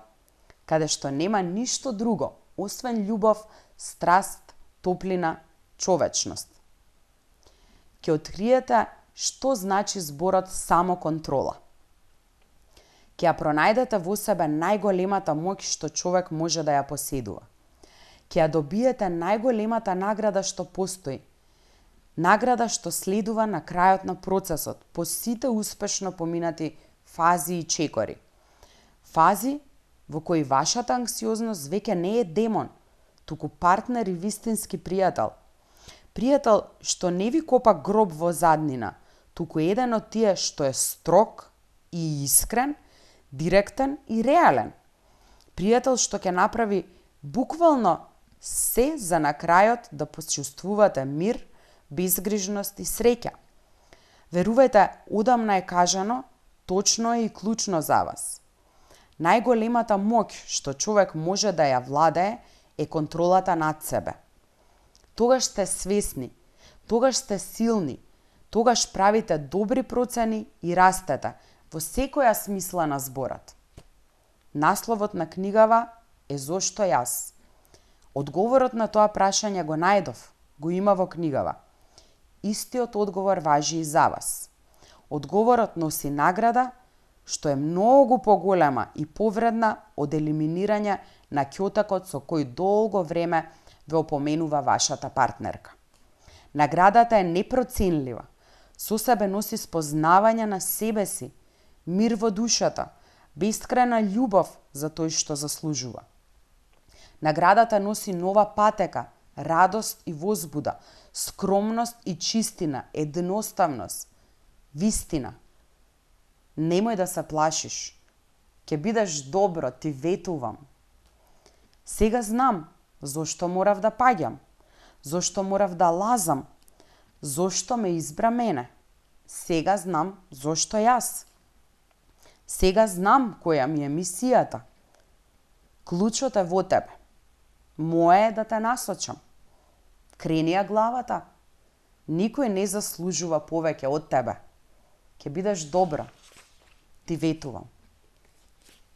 каде што нема ништо друго, освен љубов, страст, топлина, човечност. Ќе откриете што значи зборот самоконтрола. Ќе ја пронајдете во себе најголемата моќ што човек може да ја поседува. Ќе ја добиете најголемата награда што постои. Награда што следува на крајот на процесот, по сите успешно поминати фази и чекори. Фази во кои вашата анксиозност веќе не е демон, туку партнер и вистински пријател. Пријател што не ви копа гроб во заднина, туку еден од тие што е строг и искрен, директен и реален. Пријател што ќе направи буквално се за на крајот да почувствувате мир, безгрижност и среќа. Верувајте, одамна е кажано, точно е и клучно за вас. Најголемата моќ што човек може да ја владее е контролата над себе. Тогаш сте свесни, тогаш сте силни, тогаш правите добри процени и растете во секоја смисла на зборот. Насловот на книгава е "Зошто јас?" Одговорот на тоа прашање го најдов, го има во книгава. Истиот одговор важи и за вас. Одговорот носи награда, што е многу поголема и повредна од елиминирање на ќотакот со кој долго време ве опоменува вашата партнерка. Наградата е непроценлива. Со себе носи спознавање на себе си, мир во душата, бескрајна љубов за тој што заслужува. Наградата носи нова патека, радост и возбуда, скромност и чистина, едноставност, вистина. Немој да се плашиш. Ќе бидеш добро, ти ветувам. Сега знам зошто морав да паѓам, зошто морав да лазам, зошто ме избра мене. Сега знам зошто јас. Сега знам која ми е мисијата. Клучот е во тебе. Моje е да те насочам. Крени ја главата. Никој не заслужува повеќе од тебе. Ќе бидеш добра. Ти ветувам.